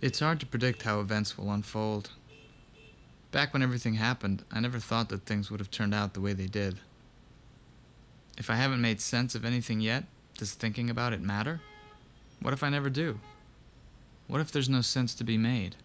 It's hard to predict how events will unfold. Back when everything happened, I never thought that things would have turned out the way they did. If I haven't made sense of anything yet, does thinking about it matter? What if I never do? What if there's no sense to be made?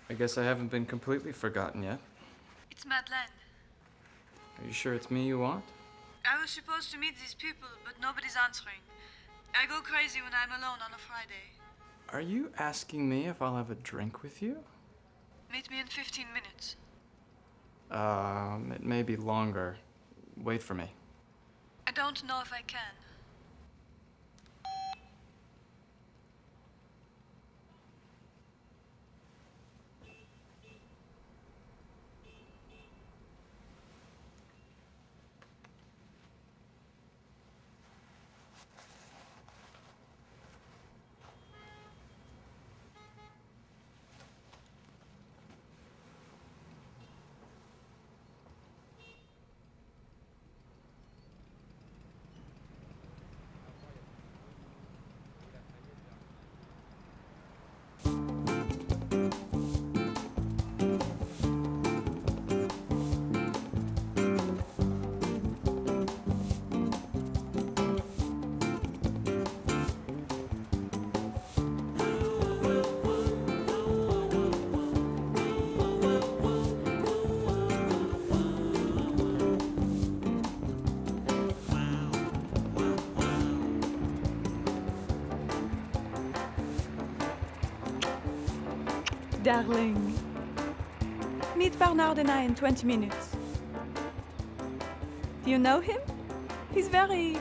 I guess I haven't been completely forgotten yet. It's Madeleine. Are you sure it's me you want? I was supposed to meet these people, but nobody's answering. I go crazy when I'm alone on a Friday. Are you asking me if I'll have a drink with you? Meet me in 15 minutes. It may be longer. Wait for me. I don't know if I can. Darling. Meet Barnard and I in 20 minutes. Do you know him? He's very...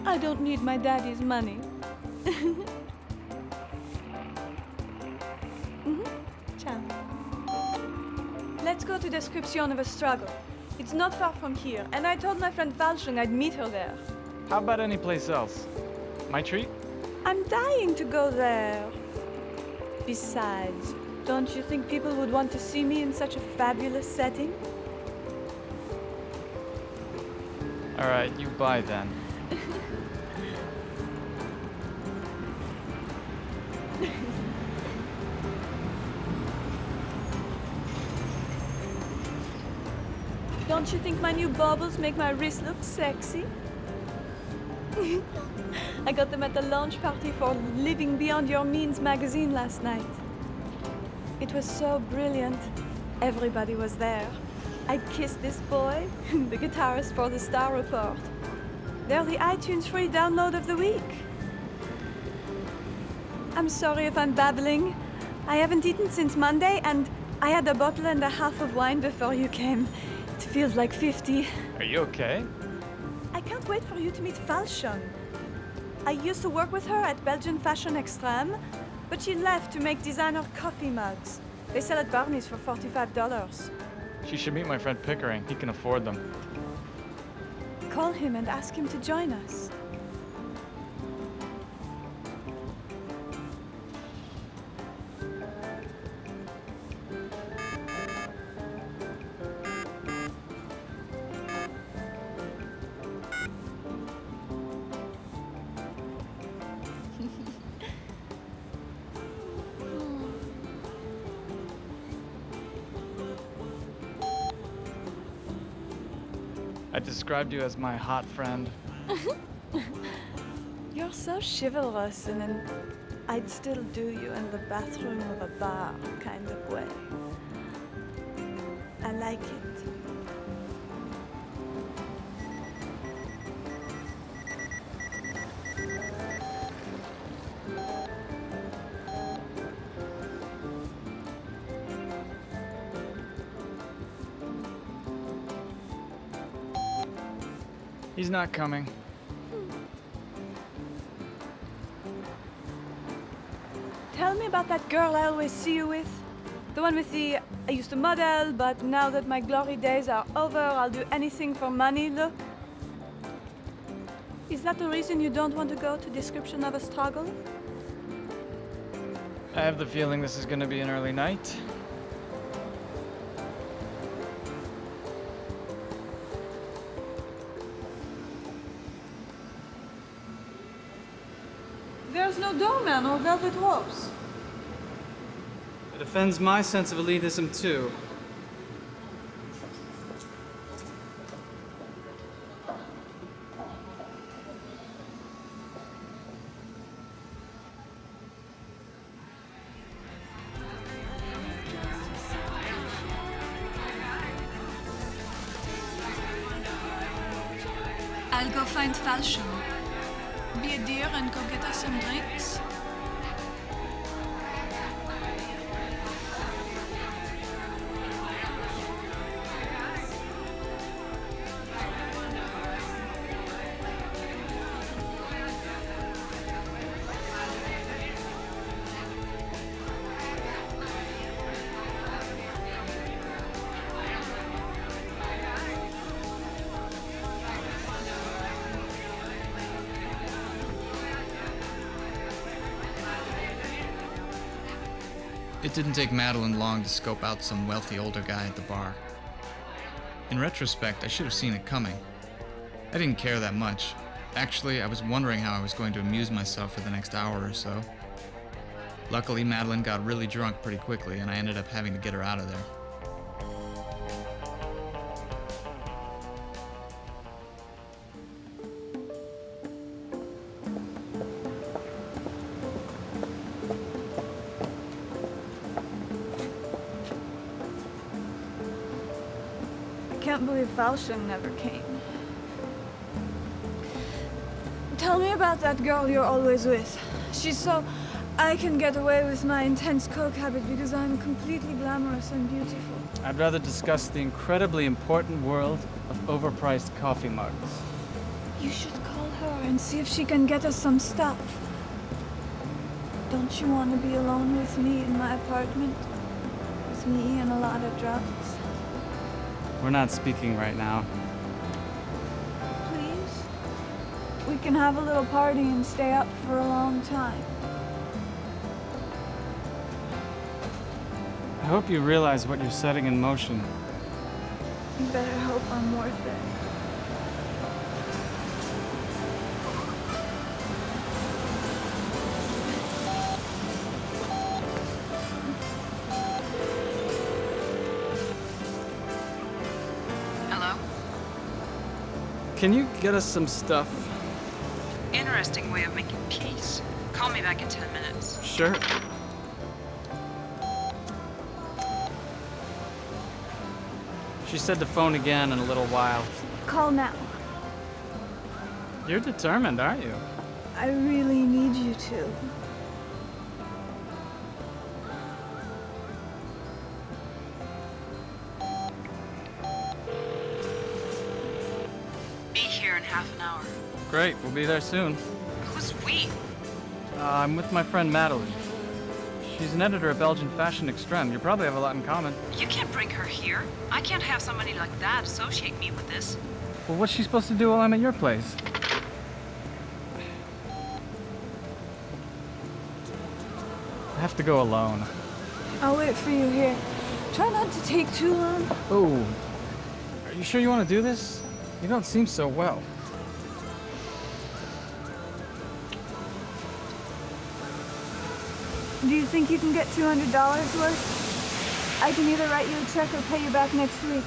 I don't need my daddy's money. Ciao. Let's go to Description of a Struggle. It's not far from here, and I told my friend Valshung I'd meet her there. How about any place else? My treat? I'm dying to go there. Besides, don't you think people would want to see me in such a fabulous setting? All right, you buy then. Don't you think my new baubles make my wrist look sexy? I got them at the launch party for Living Beyond Your Means magazine last night. It was so brilliant. Everybody was there. I kissed this boy, the guitarist for the Star Report. They're the iTunes free download of the week. I'm sorry if I'm babbling. I haven't eaten since Monday, and I had a bottle and a half of wine before you came. It feels like 50. Are you okay? I can't wait for you to meet Valshung. I used to work with her at Belgian Fashion Extreme, but she left to make designer coffee mugs. They sell at Barney's for $45. She should meet my friend Pickering. He can afford them. Call him and ask him to join us. I described you as my hot friend. You're so chivalrous in an I'd still do you in the bathroom of a bar kind of way. I like it. He's not coming. Tell me about that girl I always see you with. The one with the, I used to model, but now that my glory days are over, I'll do anything for money look. Is that the reason you don't want to go to Description of a Struggle? I have the feeling this is gonna be an early night. There's no doorman or velvet ropes. It offends my sense of elitism too. I'll go find Falsham. Be a dear and go get us some drinks. It didn't take Madeleine long to scope out some wealthy older guy at the bar. In retrospect, I should have seen it coming. I didn't care that much. Actually, I was wondering how I was going to amuse myself for the next hour or so. Luckily, Madeleine got really drunk pretty quickly, and I ended up having to get her out of there. I can't believe Falsham never came. Tell me about that girl you're always with. She's so... I can get away with my intense coke habit because I'm completely glamorous and beautiful. I'd rather discuss the incredibly important world of overpriced coffee mugs. You should call her and see if she can get us some stuff. Don't you want to be alone with me in my apartment? With me and a lot of drugs? We're not speaking right now. Please? We can have a little party and stay up for a long time. I hope you realize what you're setting in motion. You better hope I'm worth it. Hello? Can you get us some stuff? Interesting way of making peace. Call me back in 10 minutes. Sure. She said to phone again in a little while. Call now. You're determined, aren't you? I really need you to. Be here in half an hour. Great, we'll be there soon. Who's we? I'm with my friend Madeleine. She's an editor at Belgian Fashion Extreme. You probably have a lot in common. You can't bring her here. I can't have somebody like that associate me with this. Well, what's she supposed to do while I'm at your place? I have to go alone. I'll wait for you here. Try not to take too long. Oh, are you sure you want to do this? You don't seem so well. Do you think you can get $200 worth? I can either write you a check or pay you back next week.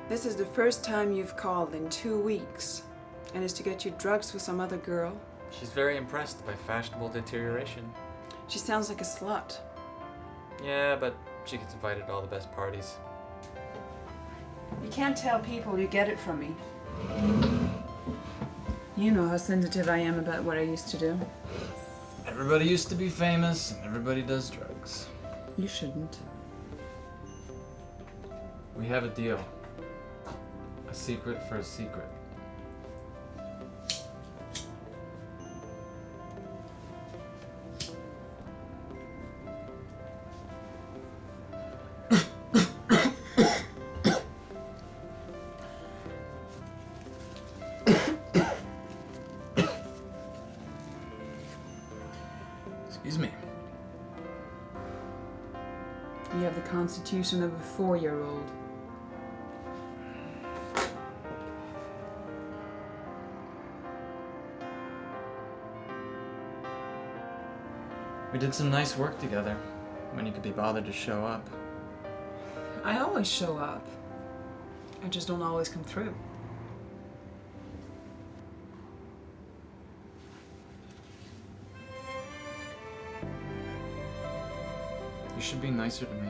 This is the first time you've called in 2 weeks. And it's to get you drugs with some other girl. She's very impressed by fashionable deterioration. She sounds like a slut. Yeah, but she gets invited to all the best parties. You can't tell people you get it from me. You know how sensitive I am about what I used to do. Everybody used to be famous, and everybody does drugs. You shouldn't. We have a deal. A secret for a secret. You have the constitution of a 4-year-old. We did some nice work together, when you could be bothered to show up. I always show up. I just don't always come through. You should be nicer to me.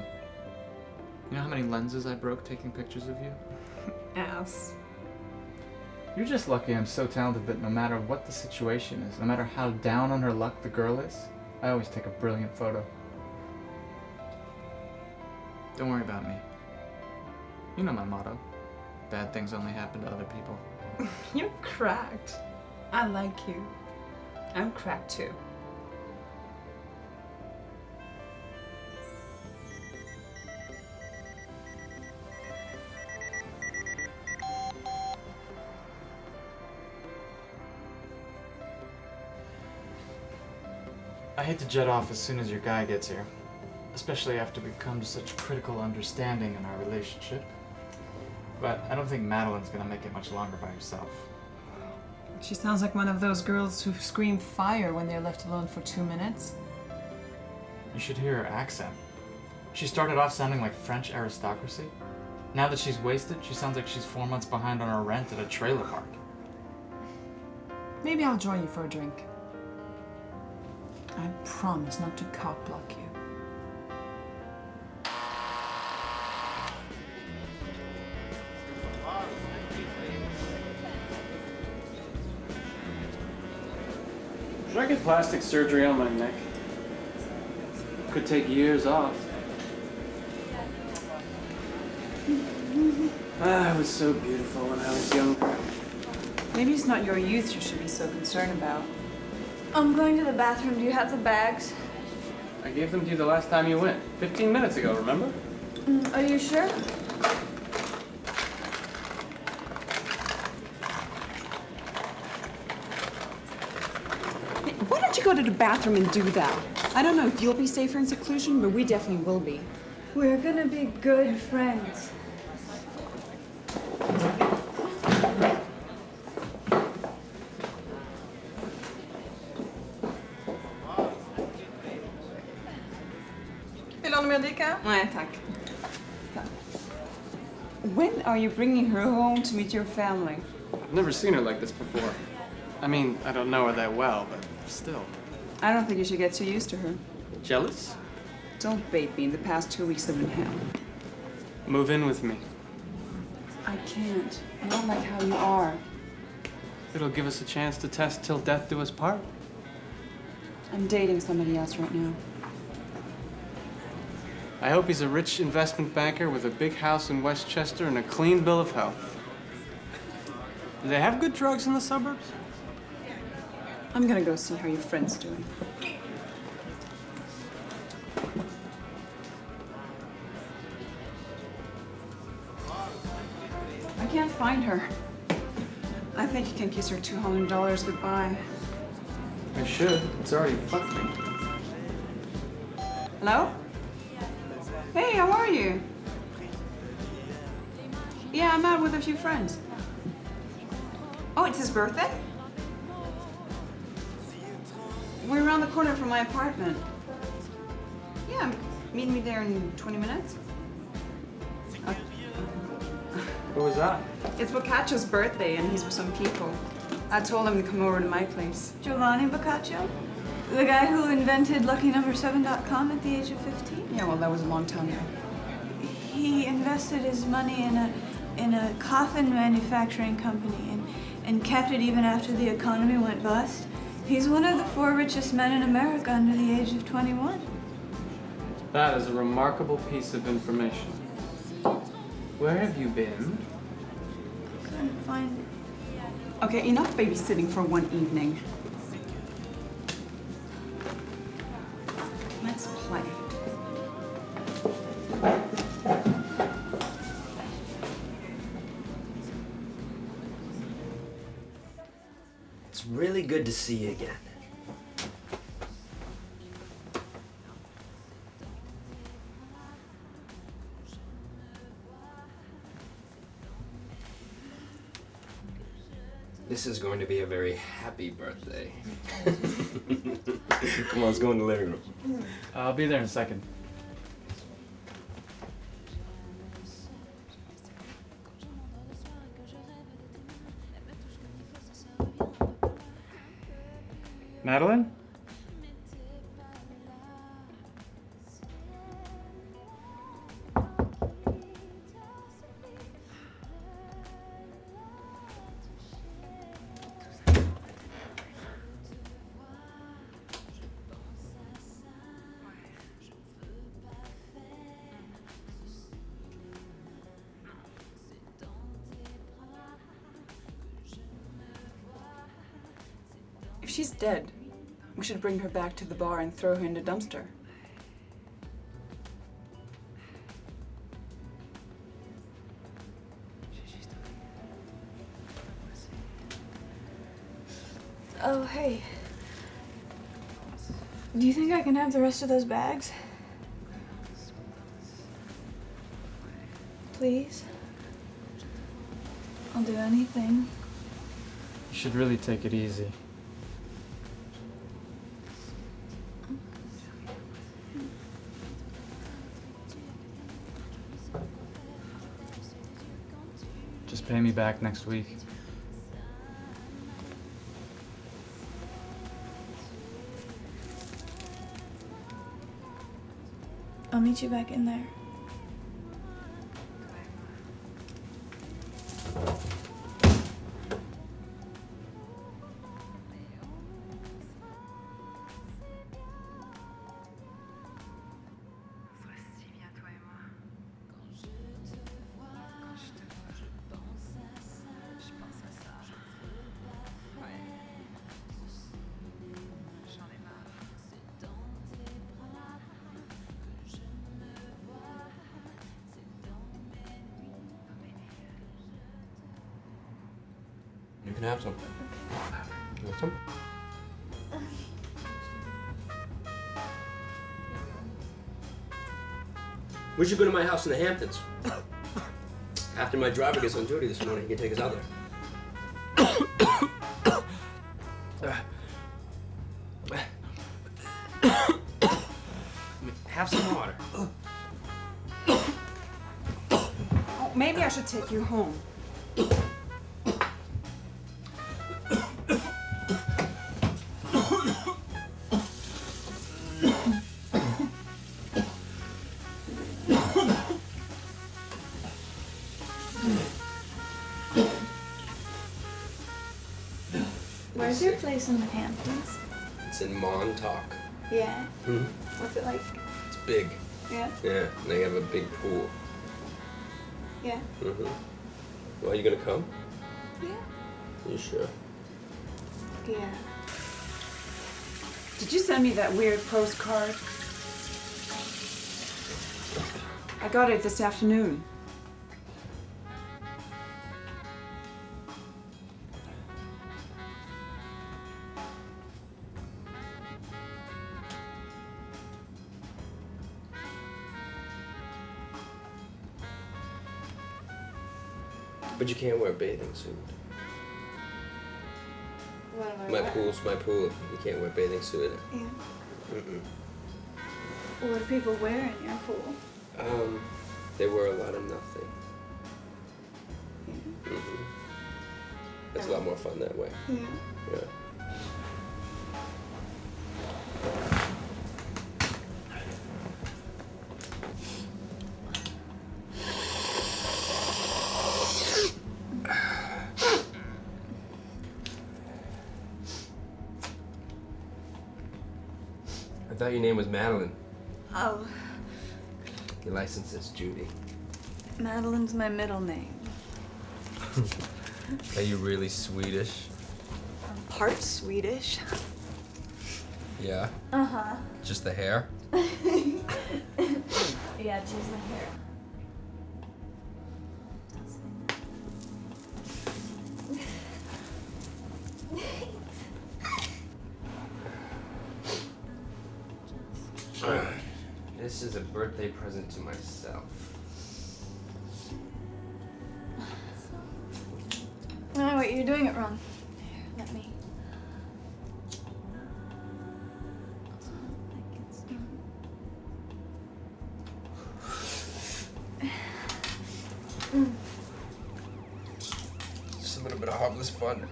You know how many lenses I broke taking pictures of you? Ass. You're just lucky I'm so talented that no matter what the situation is, no matter how down on her luck the girl is, I always take a brilliant photo. Don't worry about me. You know my motto. Bad things only happen to other people. You're cracked. I like you. I'm cracked too. I hate to jet off as soon as your guy gets here, especially after we've come to such critical understanding in our relationship. But I don't think Madeleine's gonna make it much longer by herself. She sounds like one of those girls who scream fire when they're left alone for 2 minutes. You should hear her accent. She started off sounding like French aristocracy. Now that she's wasted, she sounds like she's 4 months behind on her rent at a trailer park. Maybe I'll join you for a drink. I promise not to cock-block you. Should I get plastic surgery on my neck? Could take years off. I was so beautiful when I was younger. Maybe it's not your youth you should be so concerned about. I'm going to the bathroom. Do you have the bags? I gave them to you the last time you went. 15 minutes ago, remember? Are you sure? Hey, why don't you go to the bathroom and do that? I don't know if you'll be safer in seclusion, but we definitely will be. We're gonna be good friends. Ouais, tack. When are you bringing her home to meet your family? I've never seen her like this before. I mean, I don't know her that well, but still. I don't think you should get too used to her. Jealous? Don't bait me. The past 2 weeks have been hell. Move in with me. I can't. I don't like how you are. It'll give us a chance to test till death do us part. I'm dating somebody else right now. I hope he's a rich investment banker with a big house in Westchester and a clean bill of health. Do they have good drugs in the suburbs? I'm gonna go see how your friend's doing. I can't find her. I think you can kiss her $200 goodbye. I should. It's already fucked me. Hello? Hey, how are you? Yeah, I'm out with a few friends. Oh, it's his birthday? We're around the corner from my apartment. Yeah, meet me there in 20 minutes. Who was that? It's Boccaccio's birthday and he's with some people. I told him to come over to my place. Giovanni Boccaccio? The guy who invented LuckyNumber7.com at the age of 15? Yeah, well, that was a long time ago. He invested his money in a coffin manufacturing company and kept it even after the economy went bust. He's one of the 4 richest men in America under the age of 21. That is a remarkable piece of information. Where have you been? Couldn't find it. Okay, enough babysitting for one evening. Let's play. It's really good to see you again. This is going to be a very happy birthday. Come on, let's go in the living room. I'll be there in a second. Madeleine? If she's dead, we should bring her back to the bar and throw her in the dumpster. Oh, hey. Do you think I can have the rest of those bags? Please? I'll do anything. You should really take it easy. Just pay me back next week. I'll meet you back in there. You can have some. You want some? We should go to my house in the Hamptons. After my driver gets on duty this morning, he can take us out there. Have some water. Oh, maybe I should take you home. Where's your place in the Hamptons? It's in Montauk. Yeah. Hmm? What's it like? It's big. Yeah. Yeah, and they have a big pool. Yeah. Mm-hmm. Well, you gonna come? Yeah. You sure? Yeah. Did you send me that weird postcard? I got it this afternoon. But you can't wear a bathing suit. What am I My wearing? pool's my pool. You can't wear a bathing suit in it. Yeah. Mm-mm. What do people wear in your pool? They wear a lot of nothing. Yeah. Mm-hmm. It's a lot more fun that way. Yeah. Yeah. I thought your name was Madeleine. Oh, Your license is Judy. Madeleine's my middle name. Are you really Swedish? I'm part Swedish. Yeah. Uh-huh. Just the hair? Yeah, choose the hair. This is a birthday present to myself. Oh, wait, you're doing it wrong. Let me. Just a little bit of harmless fun.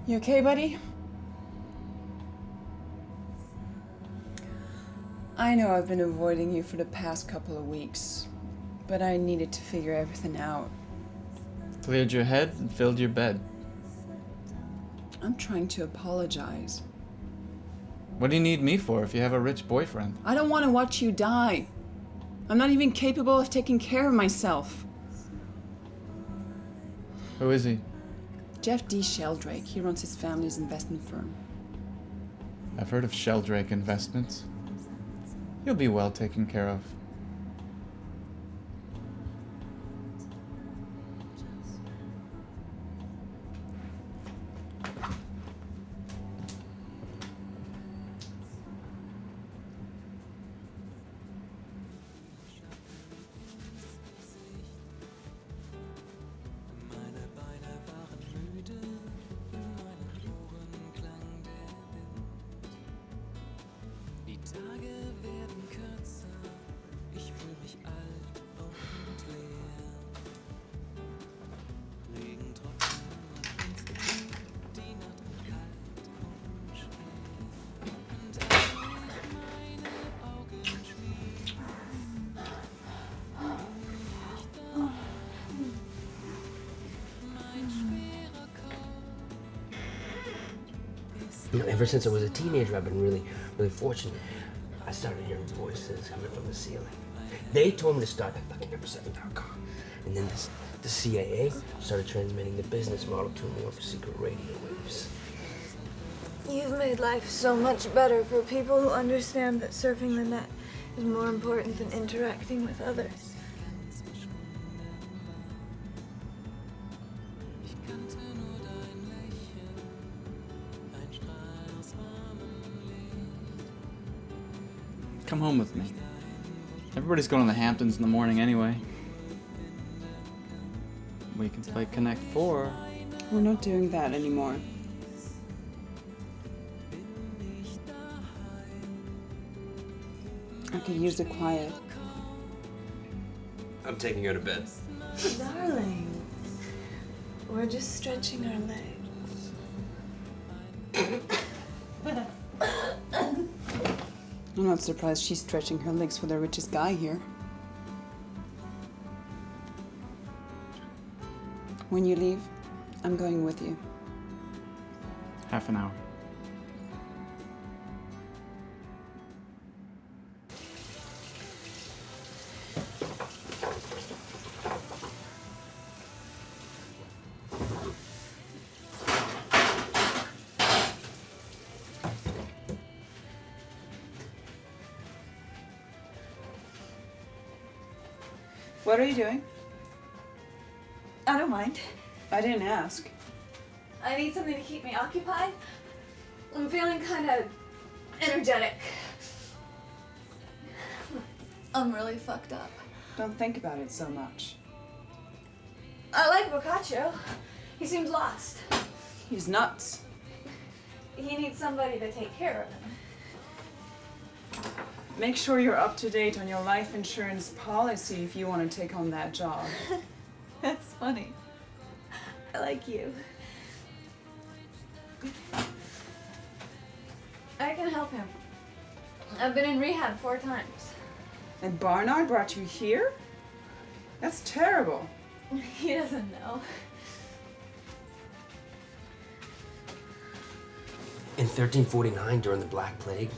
You okay, buddy? I know I've been avoiding you for the past couple of weeks, but I needed to figure everything out. Cleared your head and filled your bed. I'm trying to apologize. What do you need me for if you have a rich boyfriend? I don't want to watch you die. I'm not even capable of taking care of myself. Who is he? Jeff D. Sheldrake. He runs his family's investment firm. I've heard of Sheldrake Investments. You'll be well taken care of. You know, ever since I was a teenager, I've been really fortunate. I started hearing voices coming from the ceiling. They told me to start at lucky7.com. And then the CIA started transmitting the business model to me over secret radio waves. You've made life so much better for people who understand that surfing the net is more important than interacting with others. Come home with me. Everybody's going to the Hamptons in the morning anyway. We can play Connect 4. We're not doing that anymore. I could use the quiet. I'm taking her to bed. Darling, we're just stretching our legs. I'm not surprised she's stretching her legs for the richest guy here. When you leave, I'm going with you. Half an hour. What are you doing? I don't mind. I didn't ask. I need something to keep me occupied. I'm feeling kind of energetic. I'm really fucked up. Don't think about it so much. I like Boccaccio. He seems lost. He's nuts. He needs somebody to take care of him. Make sure you're up to date on your life insurance policy if you want to take on that job. That's funny. I like you. I can help him. I've been in rehab 4 times. And Barnard brought you here? That's terrible. He doesn't know. In 1349, during the Black Plague,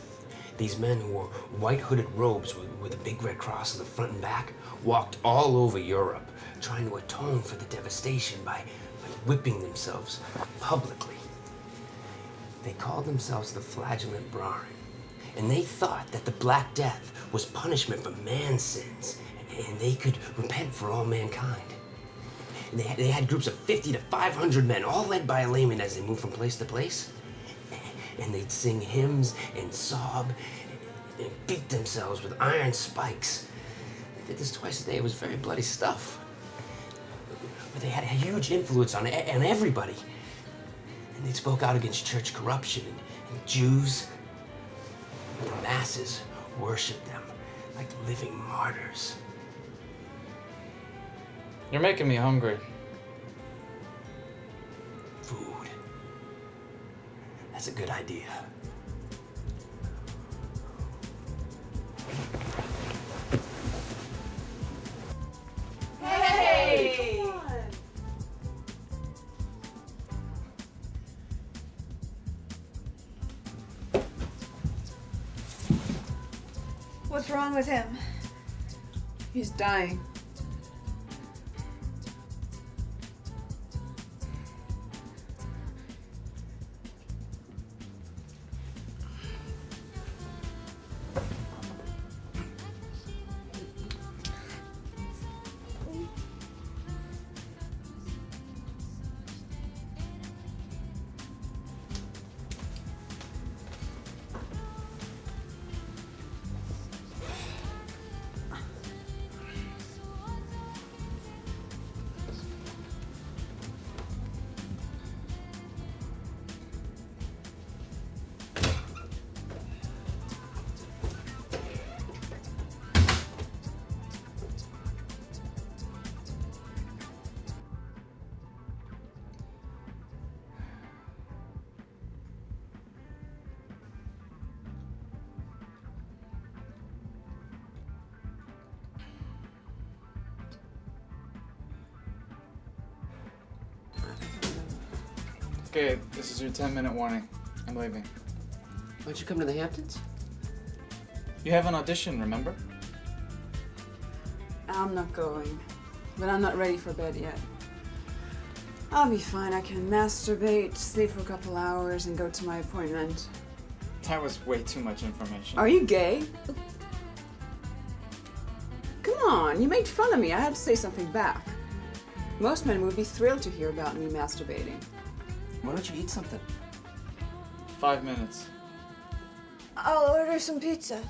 these men who wore white hooded robes with a big red cross on the front and back walked all over Europe, trying to atone for the devastation by whipping themselves publicly. They called themselves the Flagellant Brahmin, and they thought that the Black Death was punishment for man's sins, and they could repent for all mankind. And they had groups of 50 to 500 men, all led by a layman as they moved from place to place. and they'd sing hymns and sob and beat themselves with iron spikes. They did this twice a day. It was very bloody stuff. But they had a huge influence on everybody. And they spoke out against church corruption and Jews. And the masses worshipped them like living martyrs. You're making me hungry. Food. That's a good idea. Hey! What's wrong with him? He's dying. Okay, this is your 10-minute warning. I'm leaving. Why'd you come to the Hamptons? You have an audition, remember? I'm not going, but I'm not ready for bed yet. I'll be fine. I can masturbate, sleep for a couple hours, and go to my appointment. That was way too much information. Are you gay? Come on, you made fun of me. I had to say something back. Most men would be thrilled to hear about me masturbating. Why don't you eat something? 5 minutes. I'll order some pizza.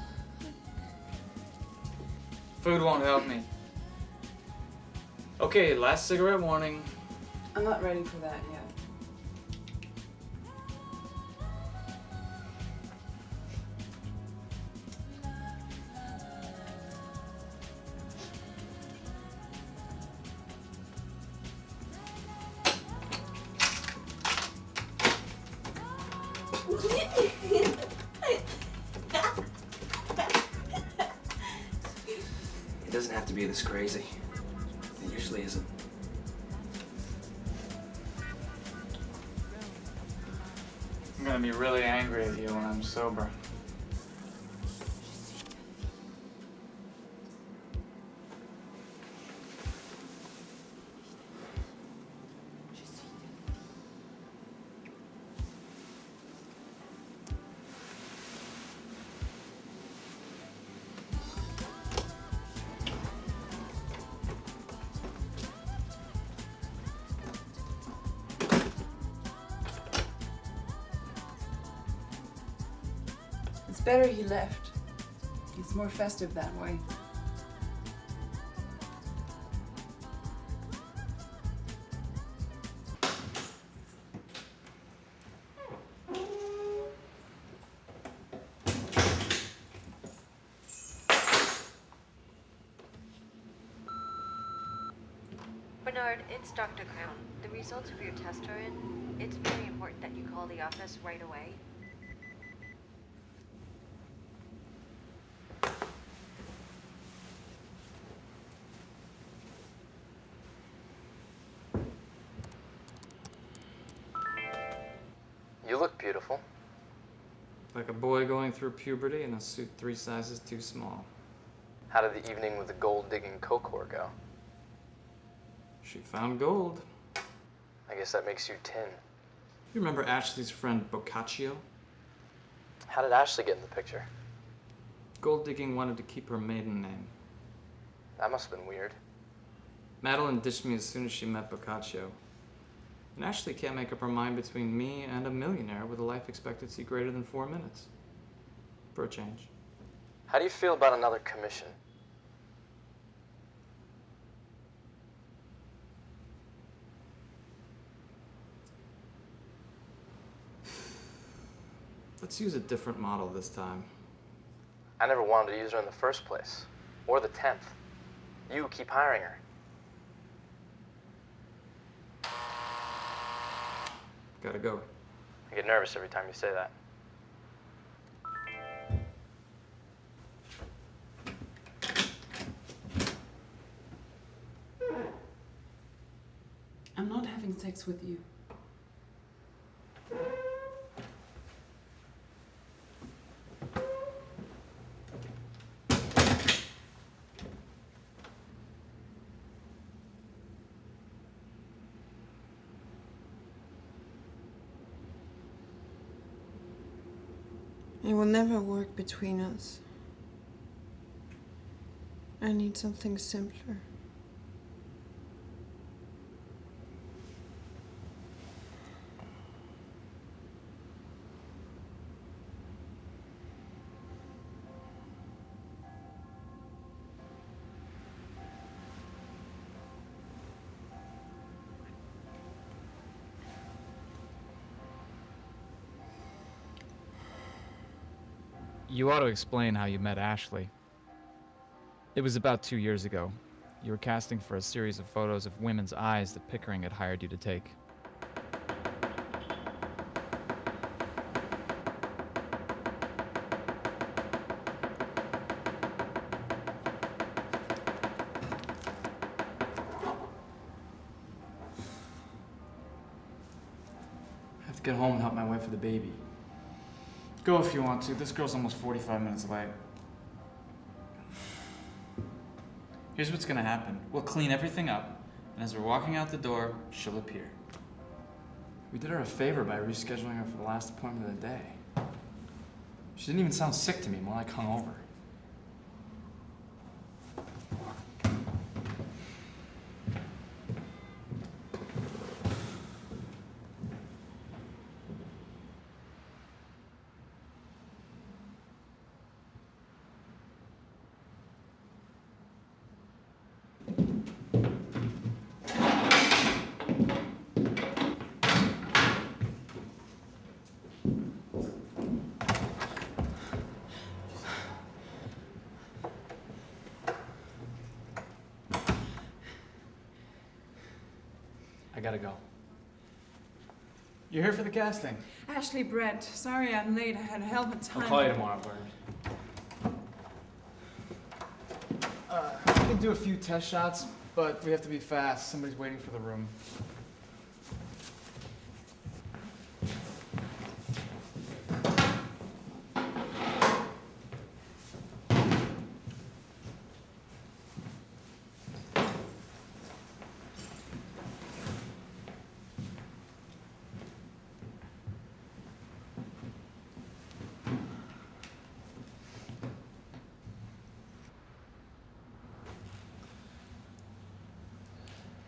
Food won't help me. Okay, last cigarette warning. I'm not ready for that yet. It doesn't have to be this crazy. It usually isn't. I'm gonna be really angry at you when I'm sober. It's better he left. It's more festive that way. Barnard, it's Dr. Crown. The results of your test are in. It's very important that you call the office right away. You look beautiful. Like a boy going through puberty in a suit 3 sizes too small. How did the evening with the gold-digging coke whore go? She found gold. I guess that makes you 10. You remember Ashley's friend Boccaccio? How did Ashley get in the picture? Gold digging wanted to keep her maiden name. That must have been weird. Madeleine ditched me as soon as she met Boccaccio. And Ashley can't make up her mind between me and a millionaire with a life expectancy greater than 4 minutes. For a change. How do you feel about another commission? Let's use a different model this time. I never wanted to use her in the first place. Or the 10th. You keep hiring her. Gotta go. I get nervous every time you say that. I'm not having sex with you. It will never work between us. I need something simpler. You ought to explain how you met Ashley. It was about 2 years ago. You were casting for a series of photos of women's eyes that Pickering had hired you to take. I have to get home and help my wife with the baby. Go if you want to. This girl's almost 45 minutes late. Here's what's gonna happen. We'll clean everything up, and as we're walking out the door, she'll appear. We did her a favor by rescheduling her for the last appointment of the day. She didn't even sound sick to me, more like hungover. I gotta go. You're here for the casting. Ashley, Brett, sorry I'm late. I had a hell of a time. I'll call you tomorrow, Bernard. We can do a few test shots, but we have to be fast. Somebody's waiting for the room.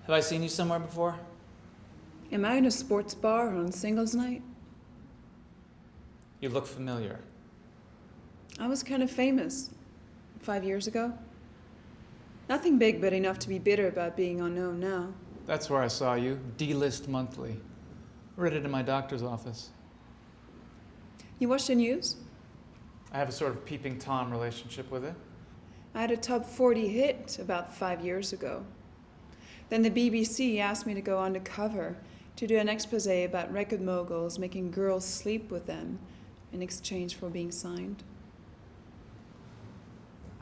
Have I seen you somewhere before? Am I in a sports bar on singles night? You look familiar. I was kind of famous 5 years ago. Nothing big, but enough to be bitter about being unknown now. That's where I saw you. D-List Monthly. Read it in my doctor's office. You watch the news? I have a sort of peeping Tom relationship with it. I had a top 40 hit about 5 years ago. Then the BBC asked me to go undercover to do an expose about record moguls making girls sleep with them in exchange for being signed.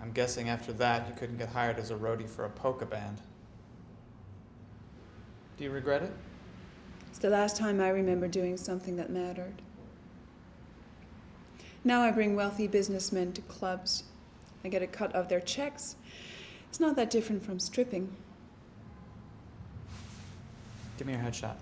I'm guessing after that you couldn't get hired as a roadie for a polka band. Do you regret it? It's the last time I remember doing something that mattered. Now I bring wealthy businessmen to clubs. I get a cut of their checks. It's not that different from stripping. Give me your headshot.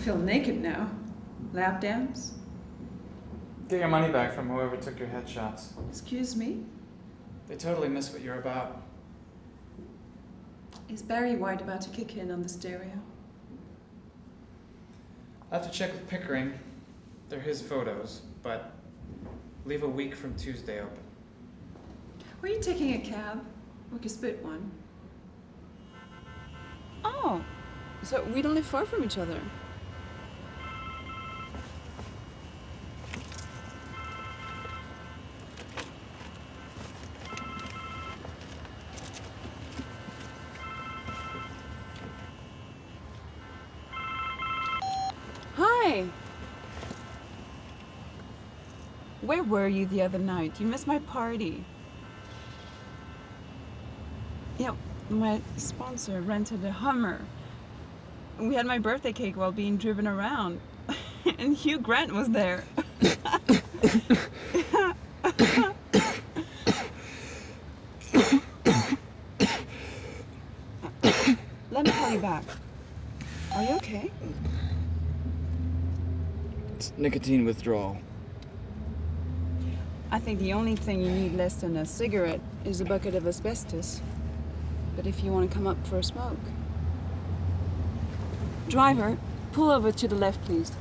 feel naked now. Lap dance? Get your money back from whoever took your headshots. Excuse me? They totally miss what you're about. Is Barry White about to kick in on the stereo? I'll have to check with Pickering. They're his photos, but leave a week from Tuesday open. Were you taking a cab? We could split one. Oh, so we don't live far from each other. Hi. Where were you the other night? You missed my party. Yeah, my sponsor rented a Hummer. We had my birthday cake while being driven around. And Hugh Grant was there. Let me call you back. Are you okay? It's nicotine withdrawal. I think the only thing you need less than a cigarette is a bucket of asbestos. But if you want to come up for a smoke. Driver, pull over to the left, please.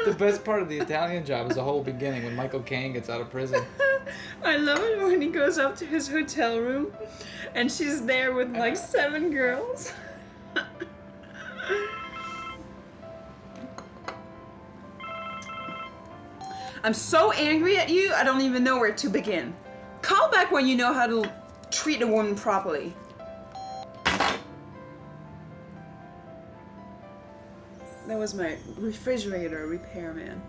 The best part of the Italian job is the whole beginning when Michael Caine gets out of prison. I love it when he goes up to his hotel room and she's there with like 7 girls. I'm so angry at you, I don't even know where to begin. Call back when you know how to treat a woman properly. That was my refrigerator repairman.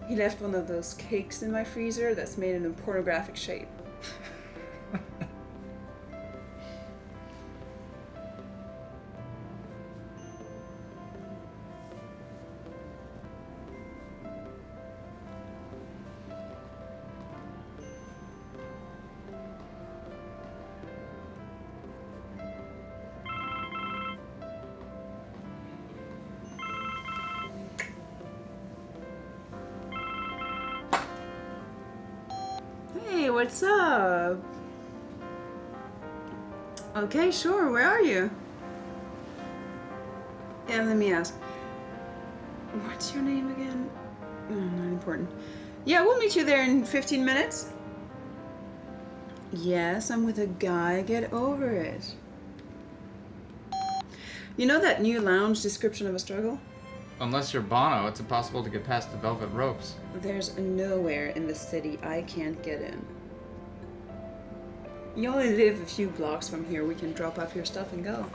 He left one of those cakes in my freezer that's made in a pornographic shape. Hey, what's up? Okay, sure, where are you? Yeah, let me ask. What's your name again? Oh, not important. Yeah, we'll meet you there in 15 minutes. Yes, I'm with a guy, get over it. You know that new lounge description of a struggle? Unless you're Bono, it's impossible to get past the velvet ropes. There's nowhere in the city I can't get in. You only live a few blocks from here. We can drop off your stuff and go.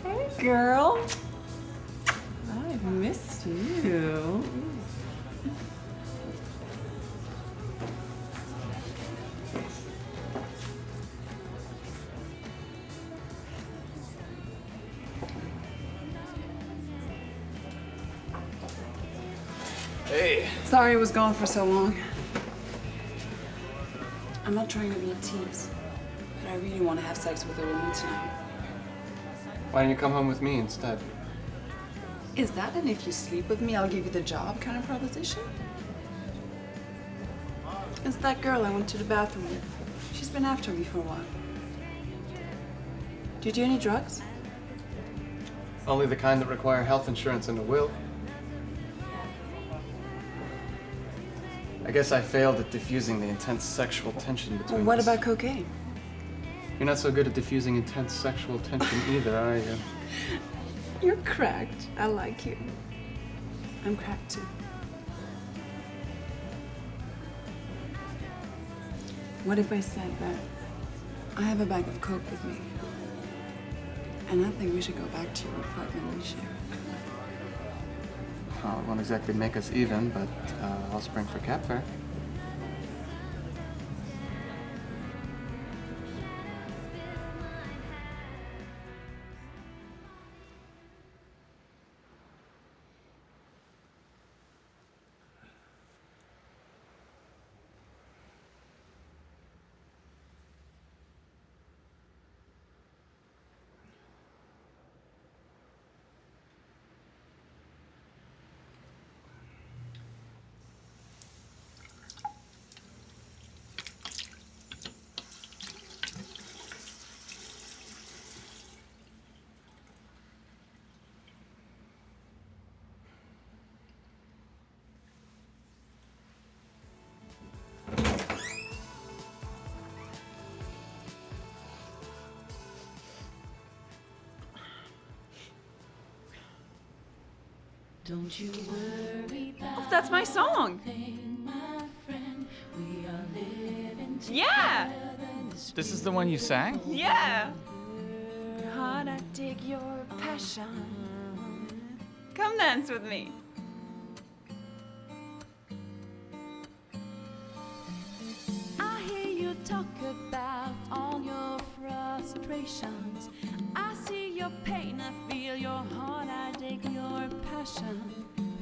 Hey, girl. I've missed you. Hey. Sorry I was gone for so long. I'm not trying to be a tease, but I really want to have sex with a woman tonight. Why don't you come home with me instead? Is that an if you sleep with me, I'll give you the job kind of proposition? It's that girl I went to the bathroom with. She's been after me for a while. Do you do any drugs? Only the kind that require health insurance and a will. I guess I failed at diffusing the intense sexual tension between Well, what us. about cocaine? You're not so good at diffusing intense sexual tension either, are you? You're cracked. I like you. I'm cracked too. What if I said that I have a bag of coke with me, and I think we should go back to your apartment and share it? Well, it won't exactly make us even, but I'll spring for cab fare. Don't you worry about Oh, that's my song. my friend. We are living Yeah. This is the one you sang? Yeah. Gotta dig your passion. Come dance with me. I hear you talk about all your frustrations. I see your pain, I feel your heart, I dig your passion.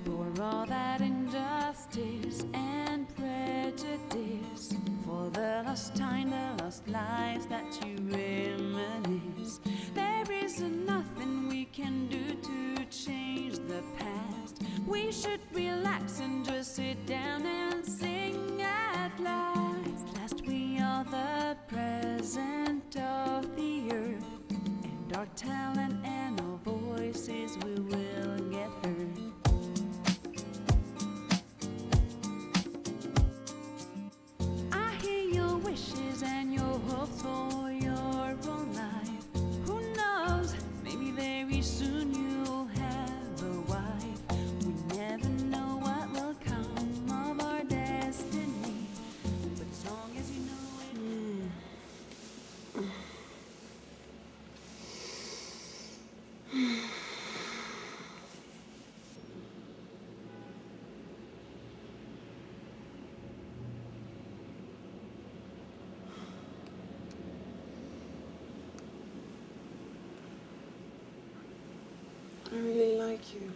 For all that injustice and prejudice, for the lost time, the lost lives that you reminisce. There is nothing we can do to change the past. We should relax and just sit down and sing at last. At last we are the present of the earth, and our talent and our voices we will get heard. I hear your wishes and your hopes for your own life. Who knows, maybe very soon you'll have a wife. We never know what will come of our destiny, but as long as you know it. I really like you.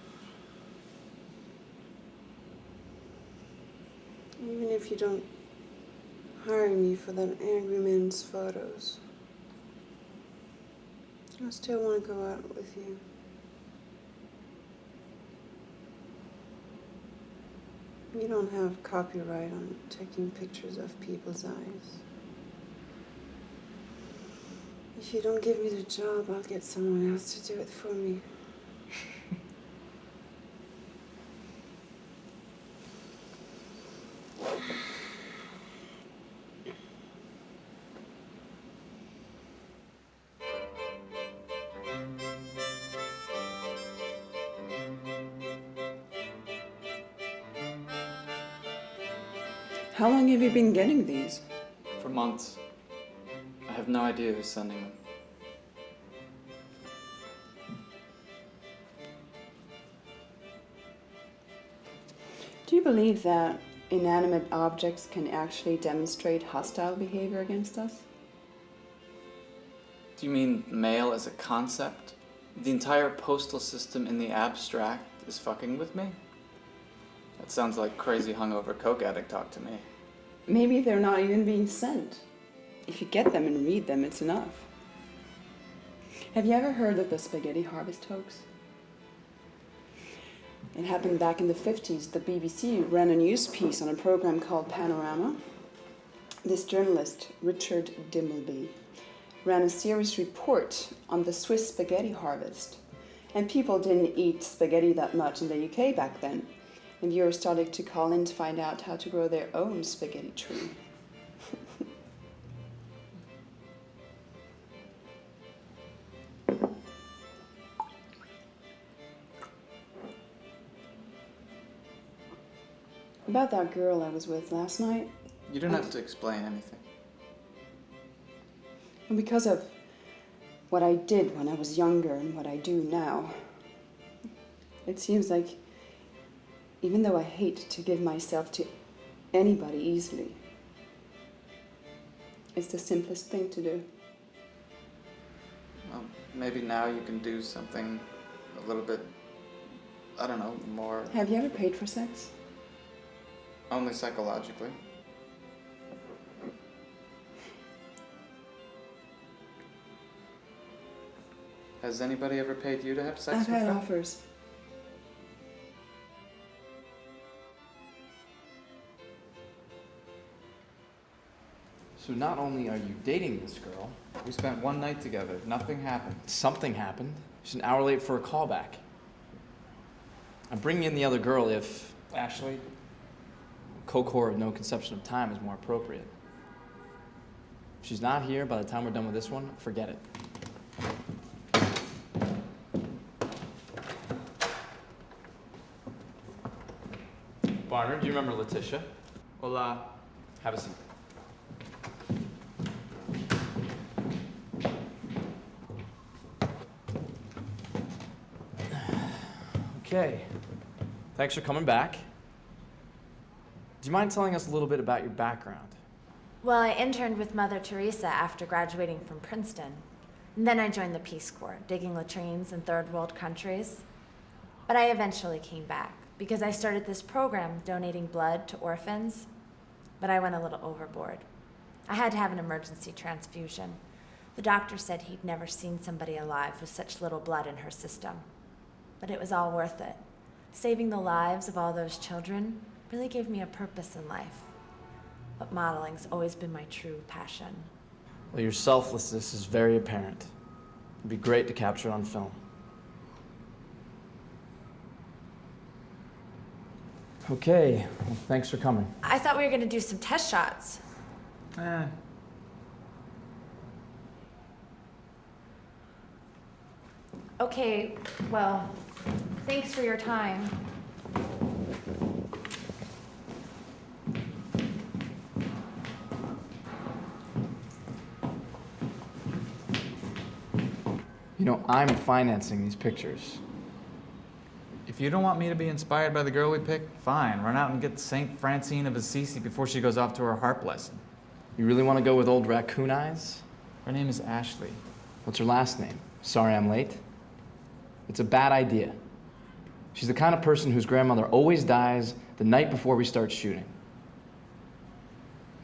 Even if you don't hire me for that angry man's photos, I still want to go out with you. You don't have copyright on taking pictures of people's eyes. If you don't give me the job, I'll get someone else to do it for me. How long have you been getting these? For months. I have no idea who's sending them. Do you believe that inanimate objects can actually demonstrate hostile behavior against us? Do you mean mail as a concept? The entire postal system in the abstract is fucking with me? That sounds like crazy hungover coke addict talk to me. Maybe they're not even being sent. If you get them and read them, it's enough. Have you ever heard of the spaghetti harvest hoax? It happened back in the 50s. The BBC ran a news piece on a program called Panorama. This journalist, Richard Dimbleby, ran a serious report on the Swiss spaghetti harvest. And people didn't eat spaghetti that much in the UK back then. And viewers started to call in to find out how to grow their own spaghetti tree. About that girl I was with last night. You don't have to explain anything. And because of what I did when I was younger and what I do now, it seems like even though I hate to give myself to anybody easily, it's the simplest thing to do. Well, maybe now you can do something a little bit, I don't know, more... Have you ever paid for sex? Only psychologically. Has anybody ever paid you to have sex I've with had them? offers. So not only are you dating this girl, we spent one night together. Nothing happened. Something happened. She's an hour late for a callback. I'm bringing in the other girl if, Ashley, co-core of no conception of time is more appropriate. If she's not here by the time we're done with this one, forget it. Barnard, do you remember Laetitia? Well, have a seat. Okay. Thanks for coming back. Do you mind telling us a little bit about your background? Well, I interned with Mother Teresa after graduating from Princeton. And then I joined the Peace Corps, digging latrines in third world countries. But I eventually came back because I started this program donating blood to orphans, but I went a little overboard. I had to have an emergency transfusion. The doctor said he'd never seen somebody alive with such little blood in her system. But it was all worth it. Saving the lives of all those children really gave me a purpose in life. But modeling's always been my true passion. Well, your selflessness is very apparent. It'd be great to capture it on film. Okay, well, thanks for coming. I thought we were gonna do some test shots. Okay, well, thanks for your time. You know, I'm financing these pictures. If you don't want me to be inspired by the girl we picked, fine. Run out and get St. Francine of Assisi before she goes off to her harp lesson. You really want to go with old Raccoon Eyes? Her name is Ashley. What's her last name? Sorry I'm late? It's a bad idea. She's the kind of person whose grandmother always dies the night before we start shooting.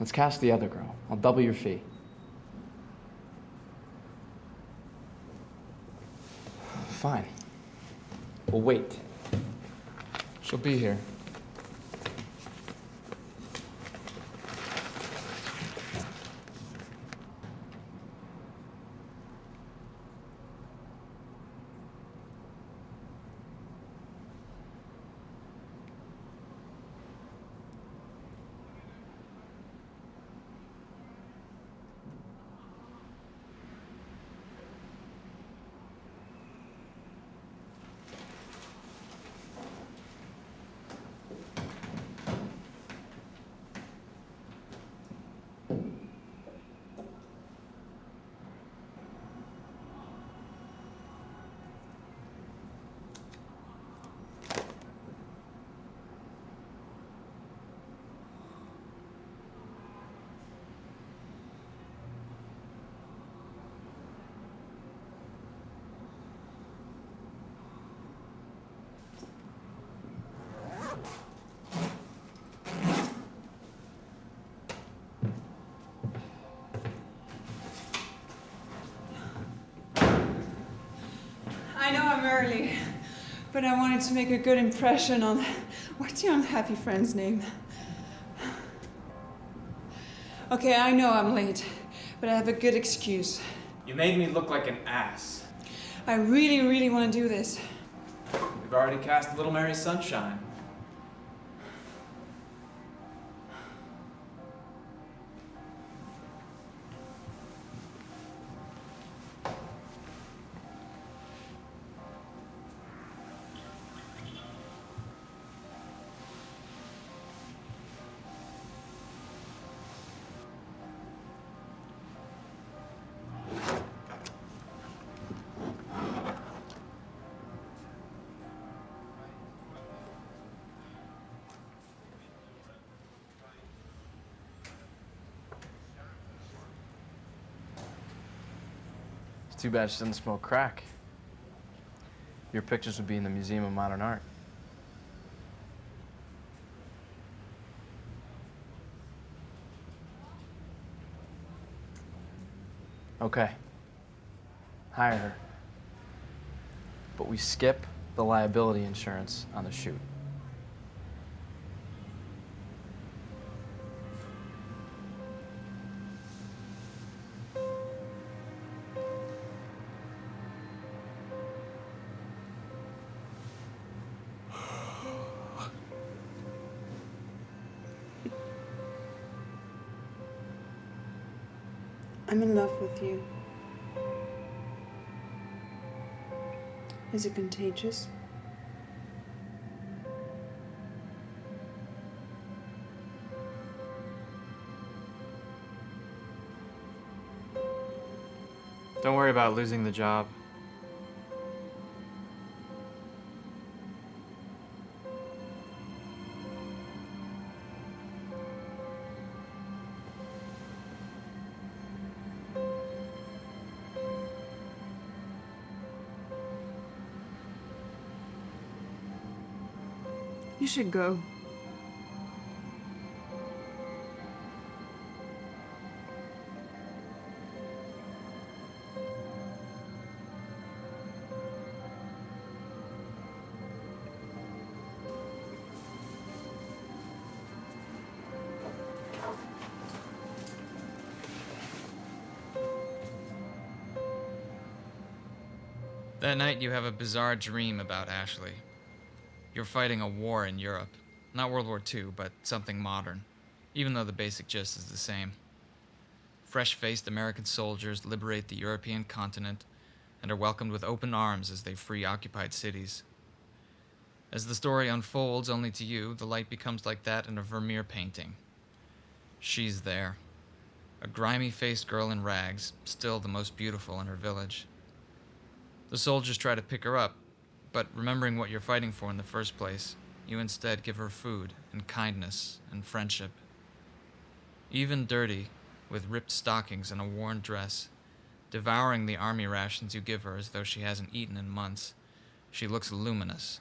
Let's cast the other girl. I'll double your fee. Fine. We'll wait. She'll be here. I know I'm early, but I wanted to make a good impression on... What's your unhappy friend's name? Okay, I know I'm late, but I have a good excuse. You made me look like an ass. I really, really want to do this. We've already cast Little Mary Sunshine. Too bad she doesn't smoke crack. Your pictures would be in the Museum of Modern Art. Okay. Hire her. But we skip the liability insurance on the shoot. I'm in love with you. Is it contagious? Don't worry about losing the job. You should go. That night you have a bizarre dream about Ashley. You're fighting a war in Europe. Not World War II, but something modern, even though the basic gist is the same. Fresh-faced American soldiers liberate the European continent and are welcomed with open arms as they free occupied cities. As the story unfolds only to you, the light becomes like that in a Vermeer painting. She's there. A grimy-faced girl in rags, still the most beautiful in her village. The soldiers try to pick her up, but remembering what you're fighting for in the first place, you instead give her food and kindness and friendship. Even dirty, with ripped stockings and a worn dress, devouring the army rations you give her as though she hasn't eaten in months, she looks luminous,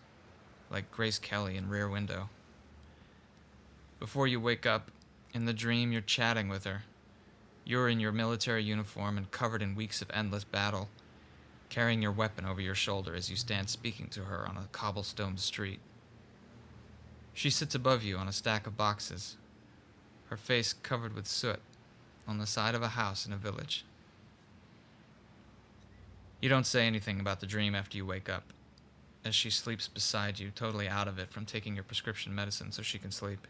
like Grace Kelly in Rear Window. Before you wake up, in the dream you're chatting with her. You're in your military uniform and covered in weeks of endless battle, carrying your weapon over your shoulder as you stand speaking to her on a cobblestone street. She sits above you on a stack of boxes, her face covered with soot, on the side of a house in a village. You don't say anything about the dream after you wake up, as she sleeps beside you, totally out of it from taking your prescription medicine so she can sleep.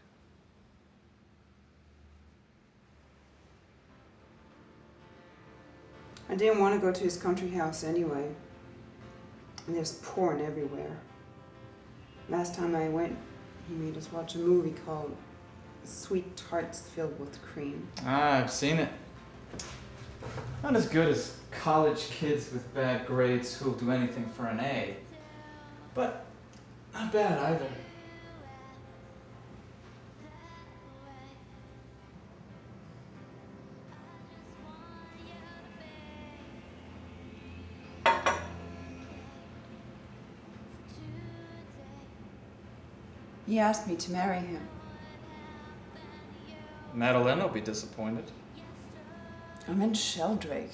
I didn't want to go to his country house anyway. And there's porn everywhere. Last time I went, he made us watch a movie called Sweet Tarts Filled with Cream. Ah, I've seen it. Not as good as college kids with bad grades who'll do anything for an A. But not bad either. He asked me to marry him. Madeleine will be disappointed. I'm in Sheldrake.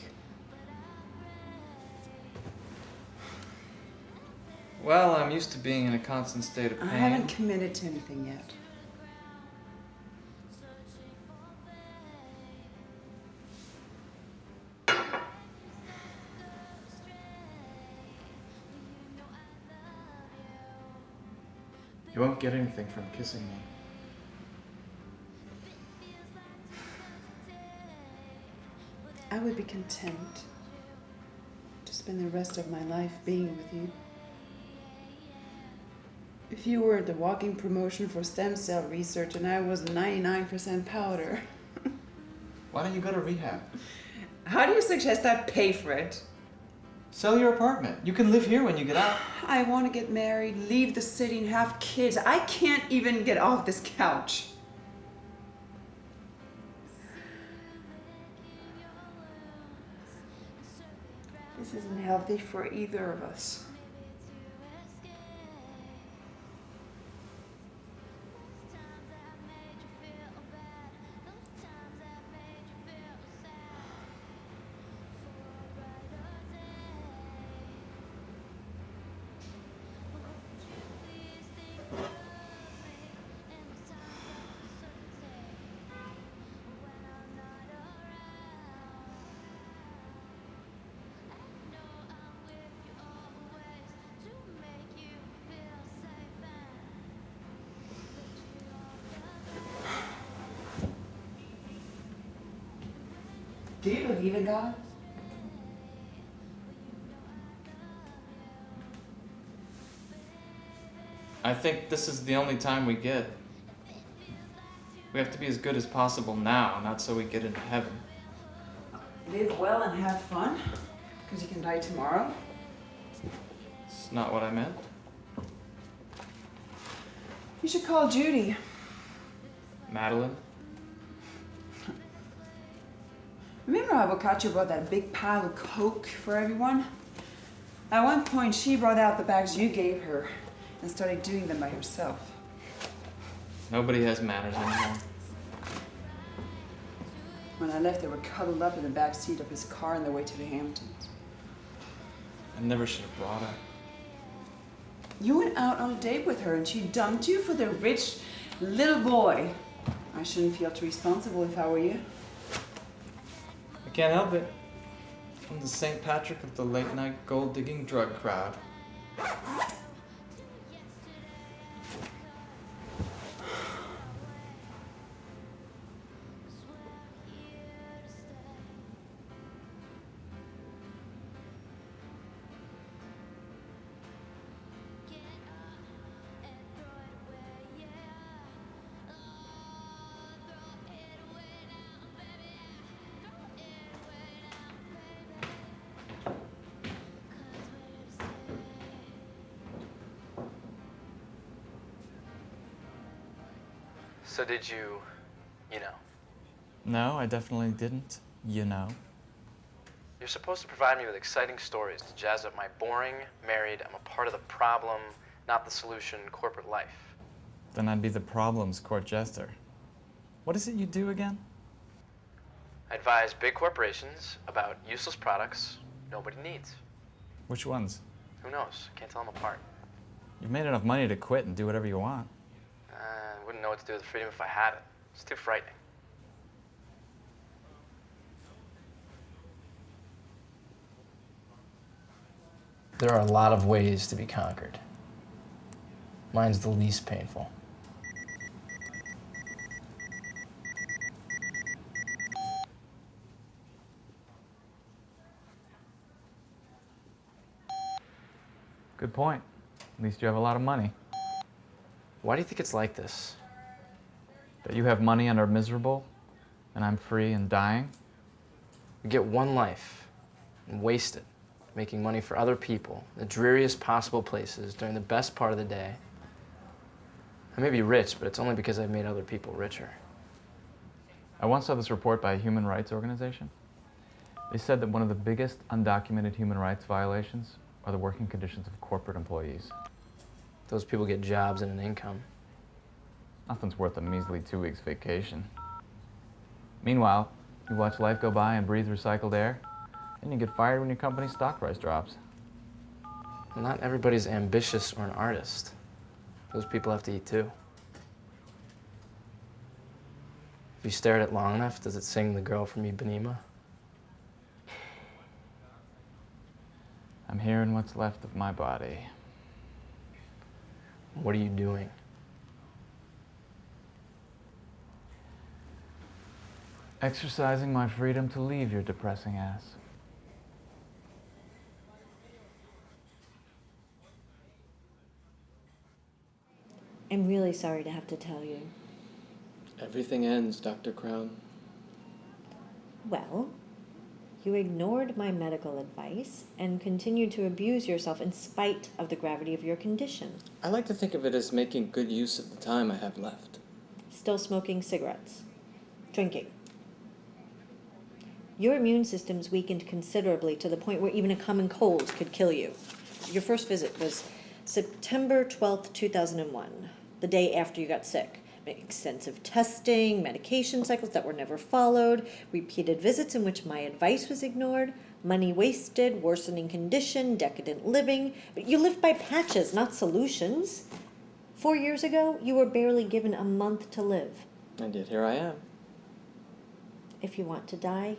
Well, I'm used to being in a constant state of pain. I haven't committed to anything yet. You won't get anything from kissing me. I would be content to spend the rest of my life being with you. If you were the walking promotion for stem cell research and I was 99% powder. Why don't you go to rehab? How do you suggest I pay for it? Sell your apartment. You can live here when you get out. I want to get married, leave the city, and have kids. I can't even get off this couch. This isn't healthy for either of us. Do you believe in God? I think this is the only time we get. We have to be as good as possible now, not so we get into heaven. Live well and have fun, because you can die tomorrow. It's not what I meant. You should call Judy. Madeleine? Remember how Boccaccio brought that big pile of Coke for everyone? At one point, she brought out the bags you gave her and started doing them by herself. Nobody has manners anymore. When I left, they were cuddled up in the back seat of his car on their way to the Hamptons. I never should have brought her. You went out on a date with her and she dumped you for the rich little boy. I shouldn't feel too responsible if I were you. I can't help it. I'm the St. Patrick of the late-night gold-digging drug crowd. So did you know? No, I definitely didn't. You know. You're supposed to provide me with exciting stories to jazz up my boring, married, I'm a part of the problem, not the solution, corporate life. Then I'd be the problem's court jester. What is it you do again? I advise big corporations about useless products nobody needs. Which ones? Who knows? Can't tell them apart. You've made enough money to quit and do whatever you want. I wouldn't know what to do with the freedom if I had it. It's too frightening. There are a lot of ways to be conquered. Mine's the least painful. Good point. At least you have a lot of money. Why do you think it's like this? That you have money and are miserable, and I'm free and dying? We get one life and waste it, making money for other people, the dreariest possible places during the best part of the day. I may be rich, but it's only because I've made other people richer. I once saw this report by a human rights organization. They said that one of the biggest undocumented human rights violations are the working conditions of corporate employees. Those people get jobs and an income. Nothing's worth a measly 2 weeks vacation. Meanwhile, you watch life go by and breathe recycled air, and you get fired when your company's stock price drops. Well, not everybody's ambitious or an artist. Those people have to eat too. If you stare at it long enough, does it sing The Girl from Ipanema? I'm here in what's left of my body. What are you doing? Exercising my freedom to leave your depressing ass. I'm really sorry to have to tell you. Everything ends, Dr. Crown. Well, you ignored my medical advice and continued to abuse yourself in spite of the gravity of your condition. I like to think of it as making good use of the time I have left. Still smoking cigarettes. Drinking. Your immune system's weakened considerably to the point where even a common cold could kill you. Your first visit was September 12th, 2001, the day after you got sick. Extensive testing, medication cycles that were never followed, repeated visits in which my advice was ignored, money wasted, worsening condition, decadent living. You lived by patches, not solutions. 4 years ago, you were barely given a month to live. And yet here I am. If you want to die,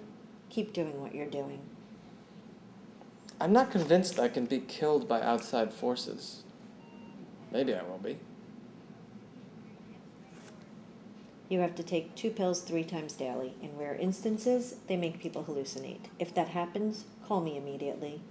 keep doing what you're doing. I'm not convinced I can be killed by outside forces. Maybe I will be. You have to take 2 pills 3 times daily. In rare instances, they make people hallucinate. If that happens, call me immediately.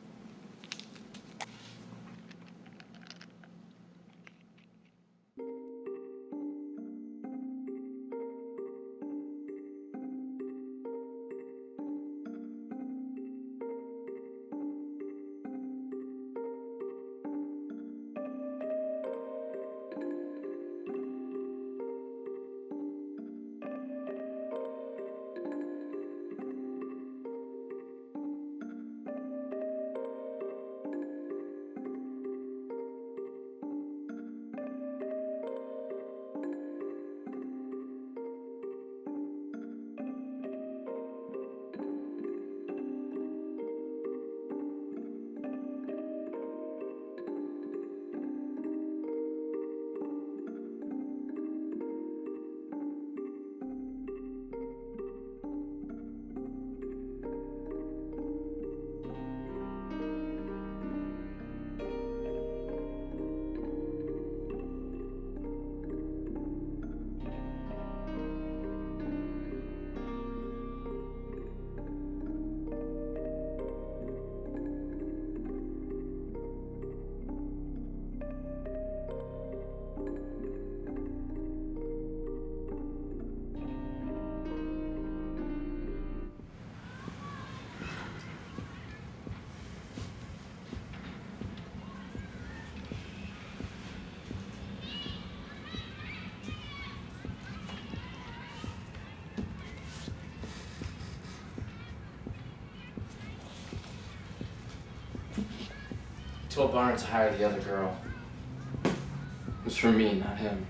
I told Barnard to hire the other girl. It was for me, not him.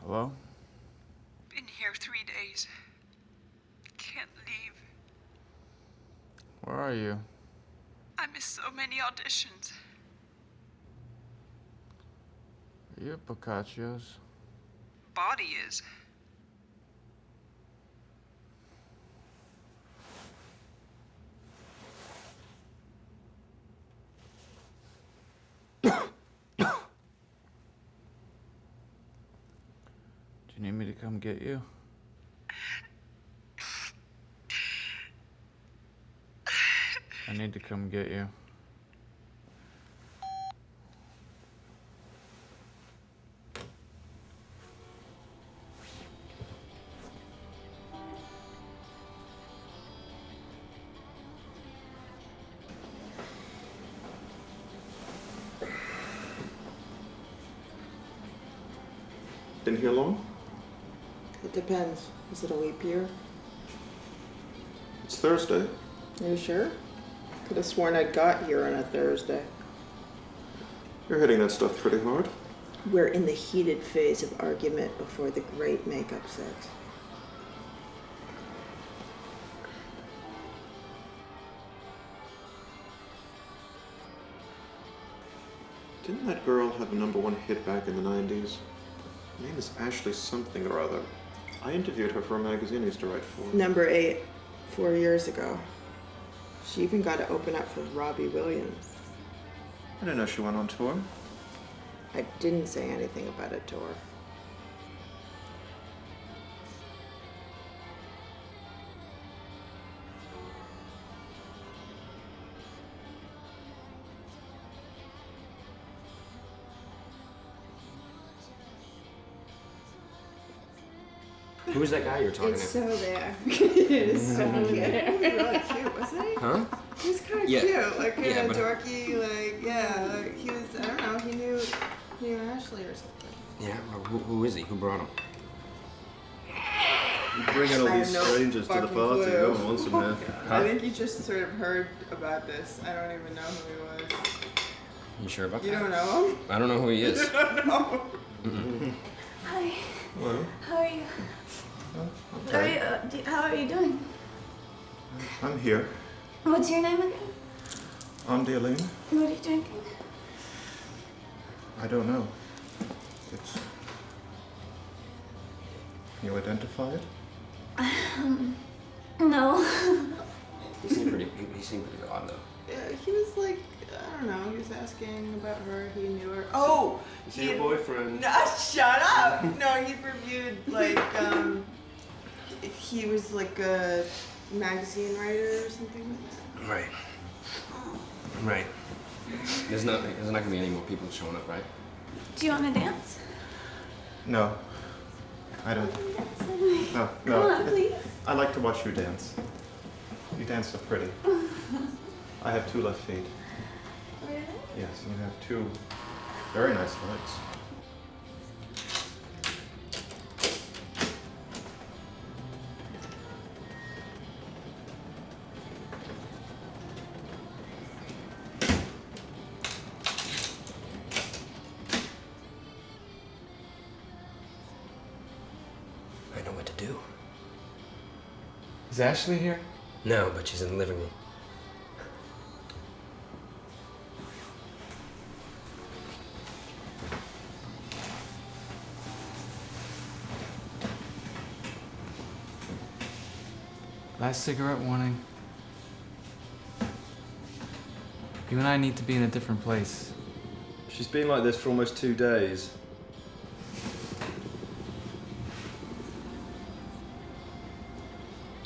Hello? Been here 3 days. Can't leave. Where are you? I missed so many auditions. Are you at Boccaccio's? Body is. Do you need me to come get you? I need to come get you. Been here long? It depends. Is it a leap year? It's Thursday. Are you sure? Could have sworn I got here on a Thursday. You're hitting that stuff pretty hard. We're in the heated phase of argument before the great makeup sex. Didn't that girl have a #1 hit back in the 90s? Her name is Ashley something or other. I interviewed her for a magazine I used to write for. Number 8, 4 years ago. She even got to open up for Robbie Williams. I didn't know she went on tour. I didn't say anything about a tour. Who's that guy you're talking It's to? so there. It's so there. Really cute, wasn't he? Huh? He was kind of Yeah. cute, like kind Yeah, of but- dorky, like like he was. I don't know. He knew Ashley or something. Yeah, well, who is he? Who brought him? You bring in all I these have no strangers to the fucking party. clue. Go on, want some man. I think he just sort of heard about this. I don't even know who he was. You sure about You that? don't know him? I don't know who he is. You don't know. Hi. Hello. How are you? Okay. How are you doing? I'm here. What's your name again? Ondioline. What are you drinking? I don't know. It's... Can you identify it? No. He seemed pretty odd though. Yeah, he was like, I don't know. He was asking about her. He knew her. Oh, Is he your boyfriend? No, shut up. No, he reviewed like he was like a magazine writer or something like that. Right. Right. There's not gonna be any more people showing up, right? Do you want to dance? No. I don't. No, no. Come on, please. I like to watch you dance. You dance so pretty. I have 2 left feet. Really? Yes, and you have 2 very nice legs. I know what to do. Is Ashley here? No, but she's in the living room. Last cigarette warning. You and I need to be in a different place. She's been like this for almost 2 days.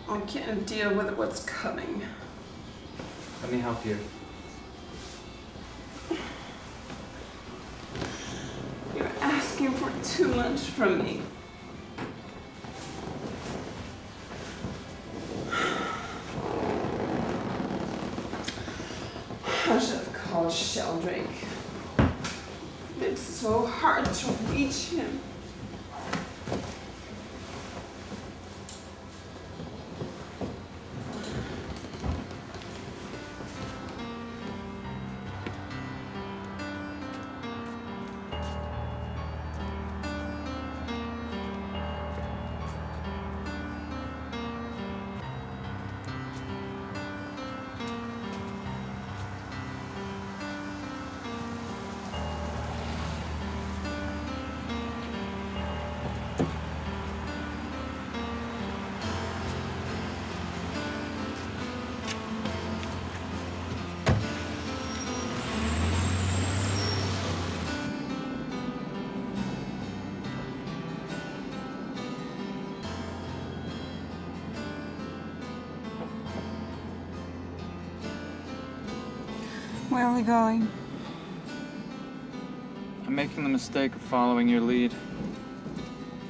I can't deal with what's coming. Let me help you. You're asking for too much from me. I should have called Sheldrake. It's so hard to reach him. Where are we going? I'm making the mistake of following your lead.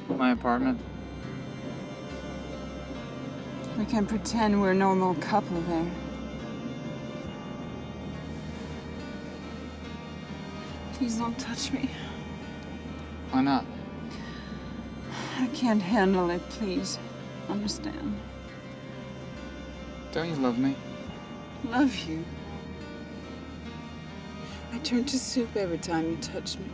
My apartment. We can pretend we're a normal couple there. Please don't touch me. Why not? I can't handle it, please. Understand. Don't you love me? Love you. I turn to soup every time you touch me.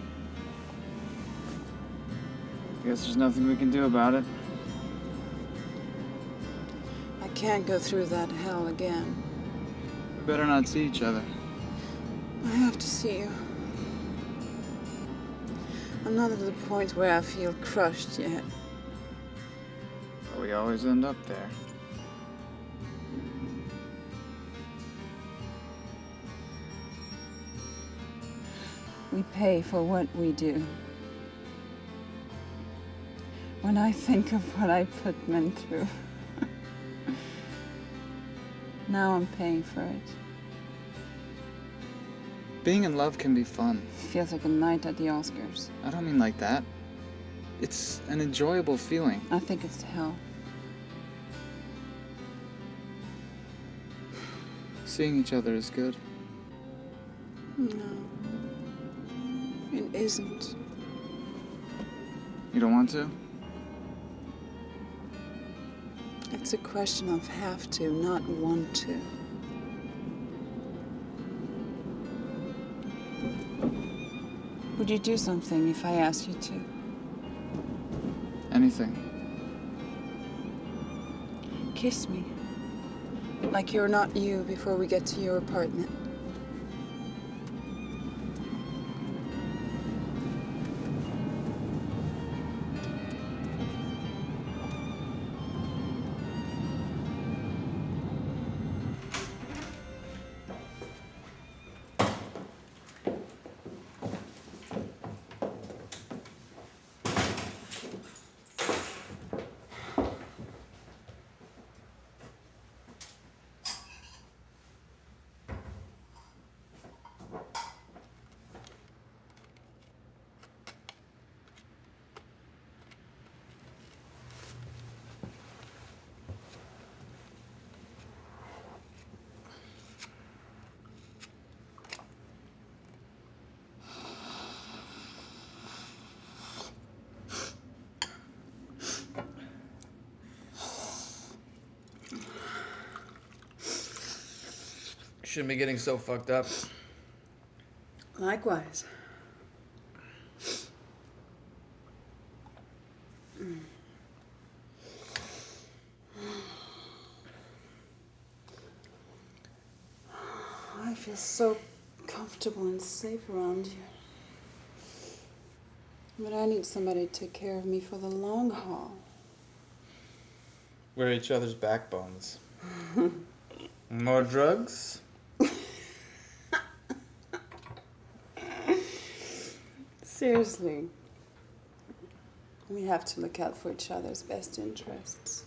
I guess there's nothing we can do about it. I can't go through that hell again. We better not see each other. I have to see you. I'm not at the point where I feel crushed yet. But we always end up there. We pay for what we do. When I think of what I put men through, now I'm paying for it. Being in love can be fun. Feels like a night at the Oscars. I don't mean like that. It's an enjoyable feeling. I think it's hell. Seeing each other is good. No. It isn't. You don't want to? It's a question of have to, not want to. Would you do something if I asked you to? Anything. Kiss me. Like you're not you before we get to your apartment. Shouldn't be getting so fucked up. Likewise. I feel so comfortable and safe around you. But I need somebody to take care of me for the long haul. We're each other's backbones. More drugs? Seriously. We have to look out for each other's best interests.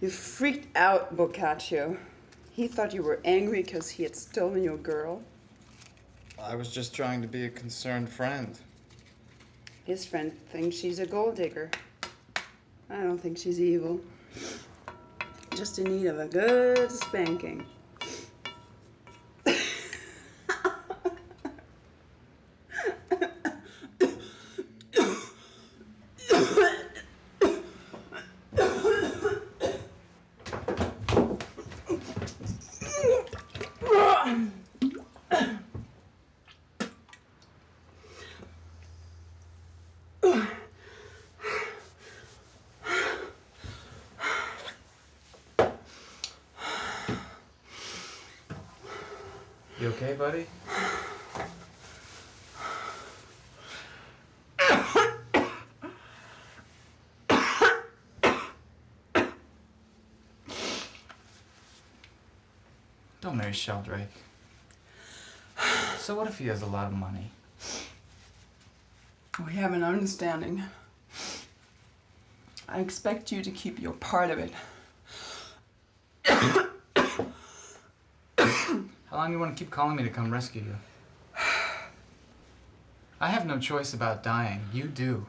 You freaked out, Boccaccio. He thought you were angry because he had stolen your girl. I was just trying to be a concerned friend. His friend thinks she's a gold digger. I don't think she's evil. Just in need of a good spanking. You okay, buddy? Don't marry Sheldrake. So what if he has a lot of money? We have an understanding. I expect you to keep your part of it. How long do you want to keep calling me to come rescue you? I have no choice about dying. You do.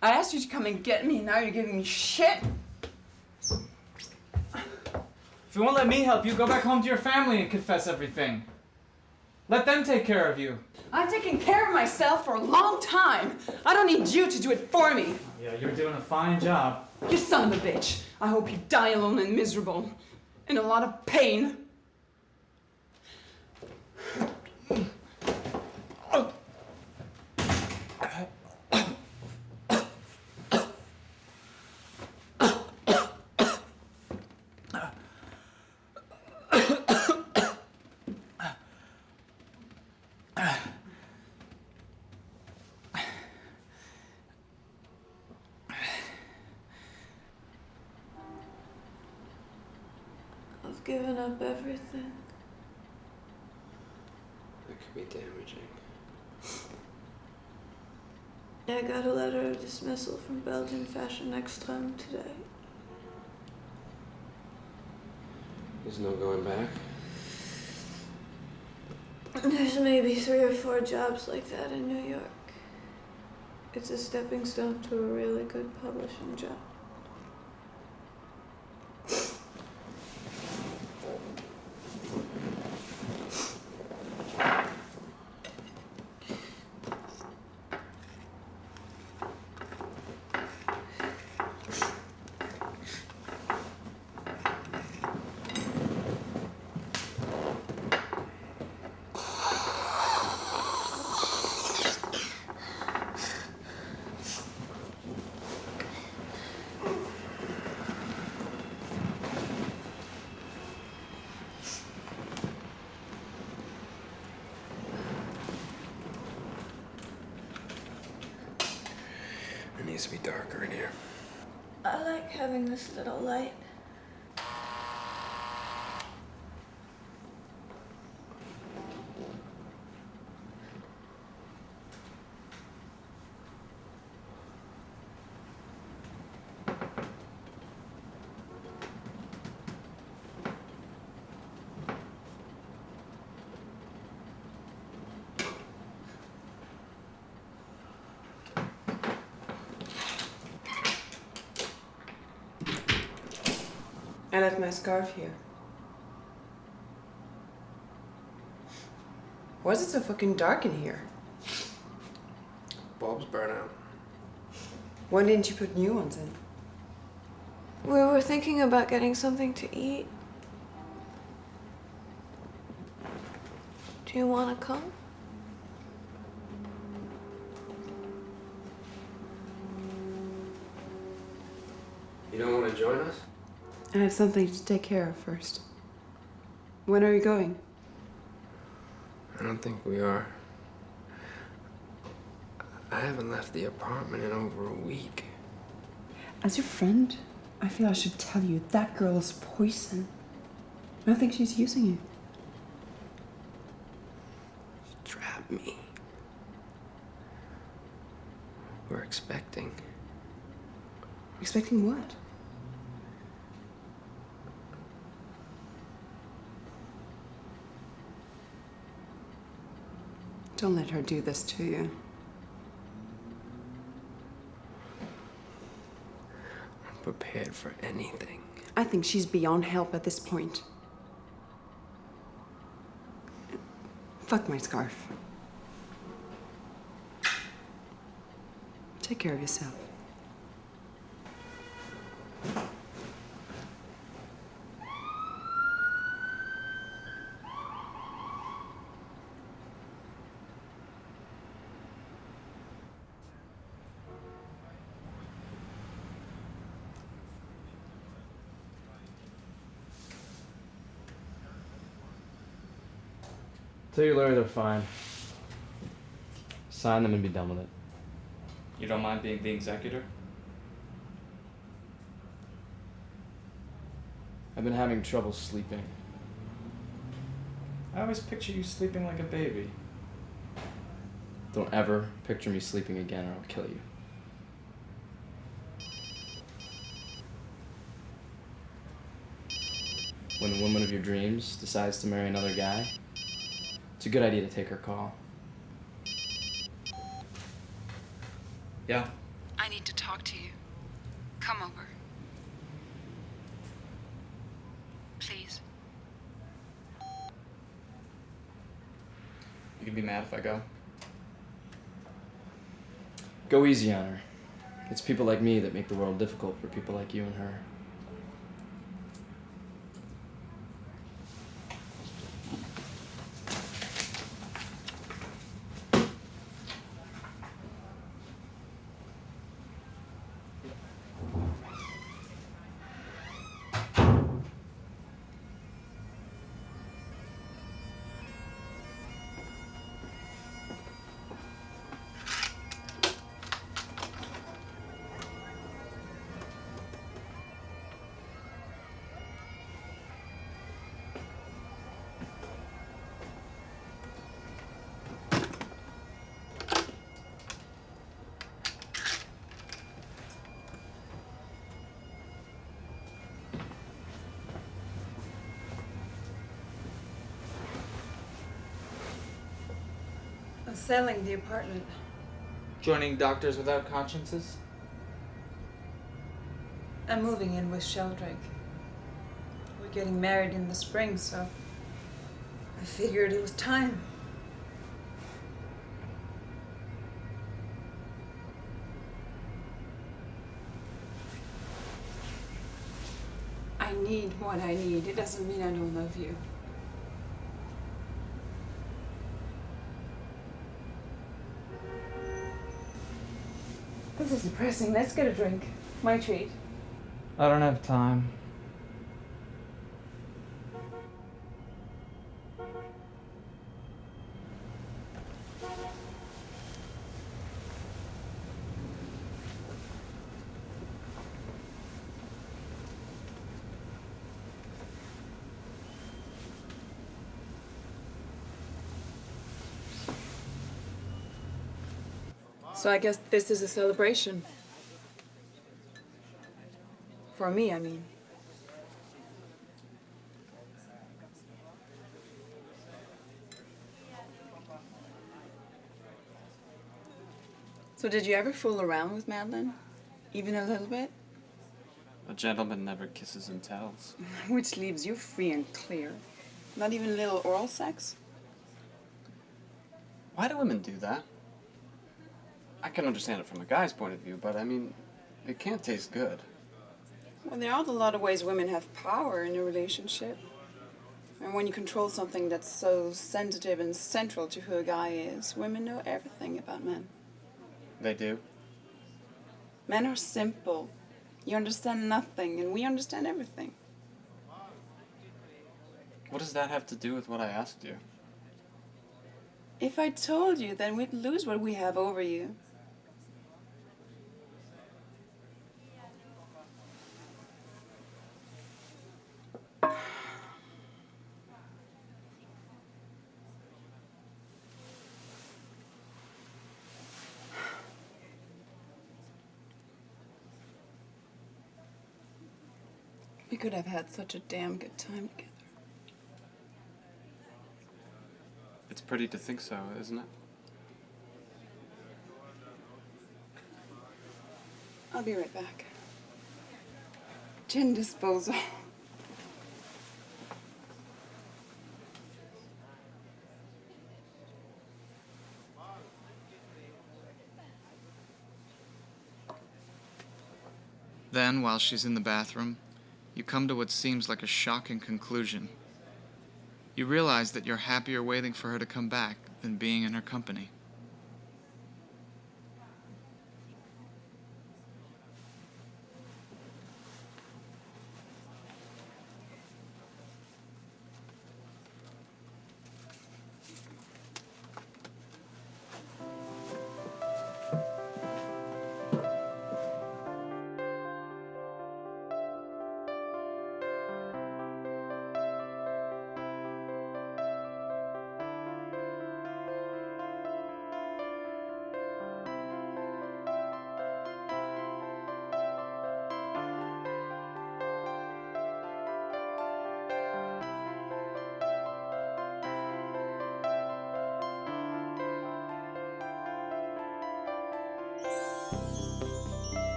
I asked you to come and get me, and now you're giving me shit. If you won't let me help you, go back home to your family and confess everything. Let them take care of you. I've taken care of myself for a long time. I don't need you to do it for me. Yeah, you're doing a fine job. You son of a bitch. I hope you die alone and miserable. In a lot of pain. I've given up everything. That could be damaging. I got a letter of dismissal from Belgian Fashion Extreme today. There's no going back? There's maybe 3 or 4 jobs like that in New York. It's a stepping stone to a really good publishing job. It needs to be darker in here. I like having this little light. I left my scarf here. Why is it so fucking dark in here? Bulbs burn out. Why didn't you put new ones in? We were thinking about getting something to eat. Do you want to come? You don't want to join us? I have something to take care of first. When are you going? I don't think we are. I haven't left the apartment in over a week. As your friend, I feel I should tell you that girl is poison. I don't think she's using you. She trapped me. We're expecting. Expecting what? Don't let her do this to you. I'm prepared for anything. I think she's beyond help at this point. Fuck my scarf. Take care of yourself. Tell your lawyer they're fine. Sign them and be done with it. You don't mind being the executor? I've been having trouble sleeping. I always picture you sleeping like a baby. Don't ever picture me sleeping again or I'll kill you. when the woman of your dreams decides to marry another guy, it's a good idea to take her call. Yeah? I need to talk to you. Come over. Please. You can be mad if I go. Go easy on her. It's people like me that make the world difficult for people like you and her. I'm selling the apartment. Joining Doctors Without Consciences? I'm moving in with Sheldrake. We're getting married in the spring, so I figured it was time. I need what I need. It doesn't mean I don't love you. This is depressing. Let's get a drink. My treat. I don't have time. So I guess this is a celebration. For me, I mean. So did you ever fool around with Madeleine? Even a little bit? A gentleman never kisses and tells. Which leaves you free and clear. Not even a little oral sex? Why do women do that? I can understand it from a guy's point of view, but I mean, it can't taste good. Well, there are a lot of ways women have power in a relationship. And when you control something that's so sensitive and central to who a guy is, women know everything about men. They do? Men are simple. You understand nothing, and we understand everything. What does that have to do with what I asked you? If I told you, then we'd lose what we have over you. We could have had such a damn good time together. It's pretty to think so, isn't it? I'll be right back. Gin disposal. Then, while she's in the bathroom, you come to what seems like a shocking conclusion. You realize that you're happier waiting for her to come back than being in her company.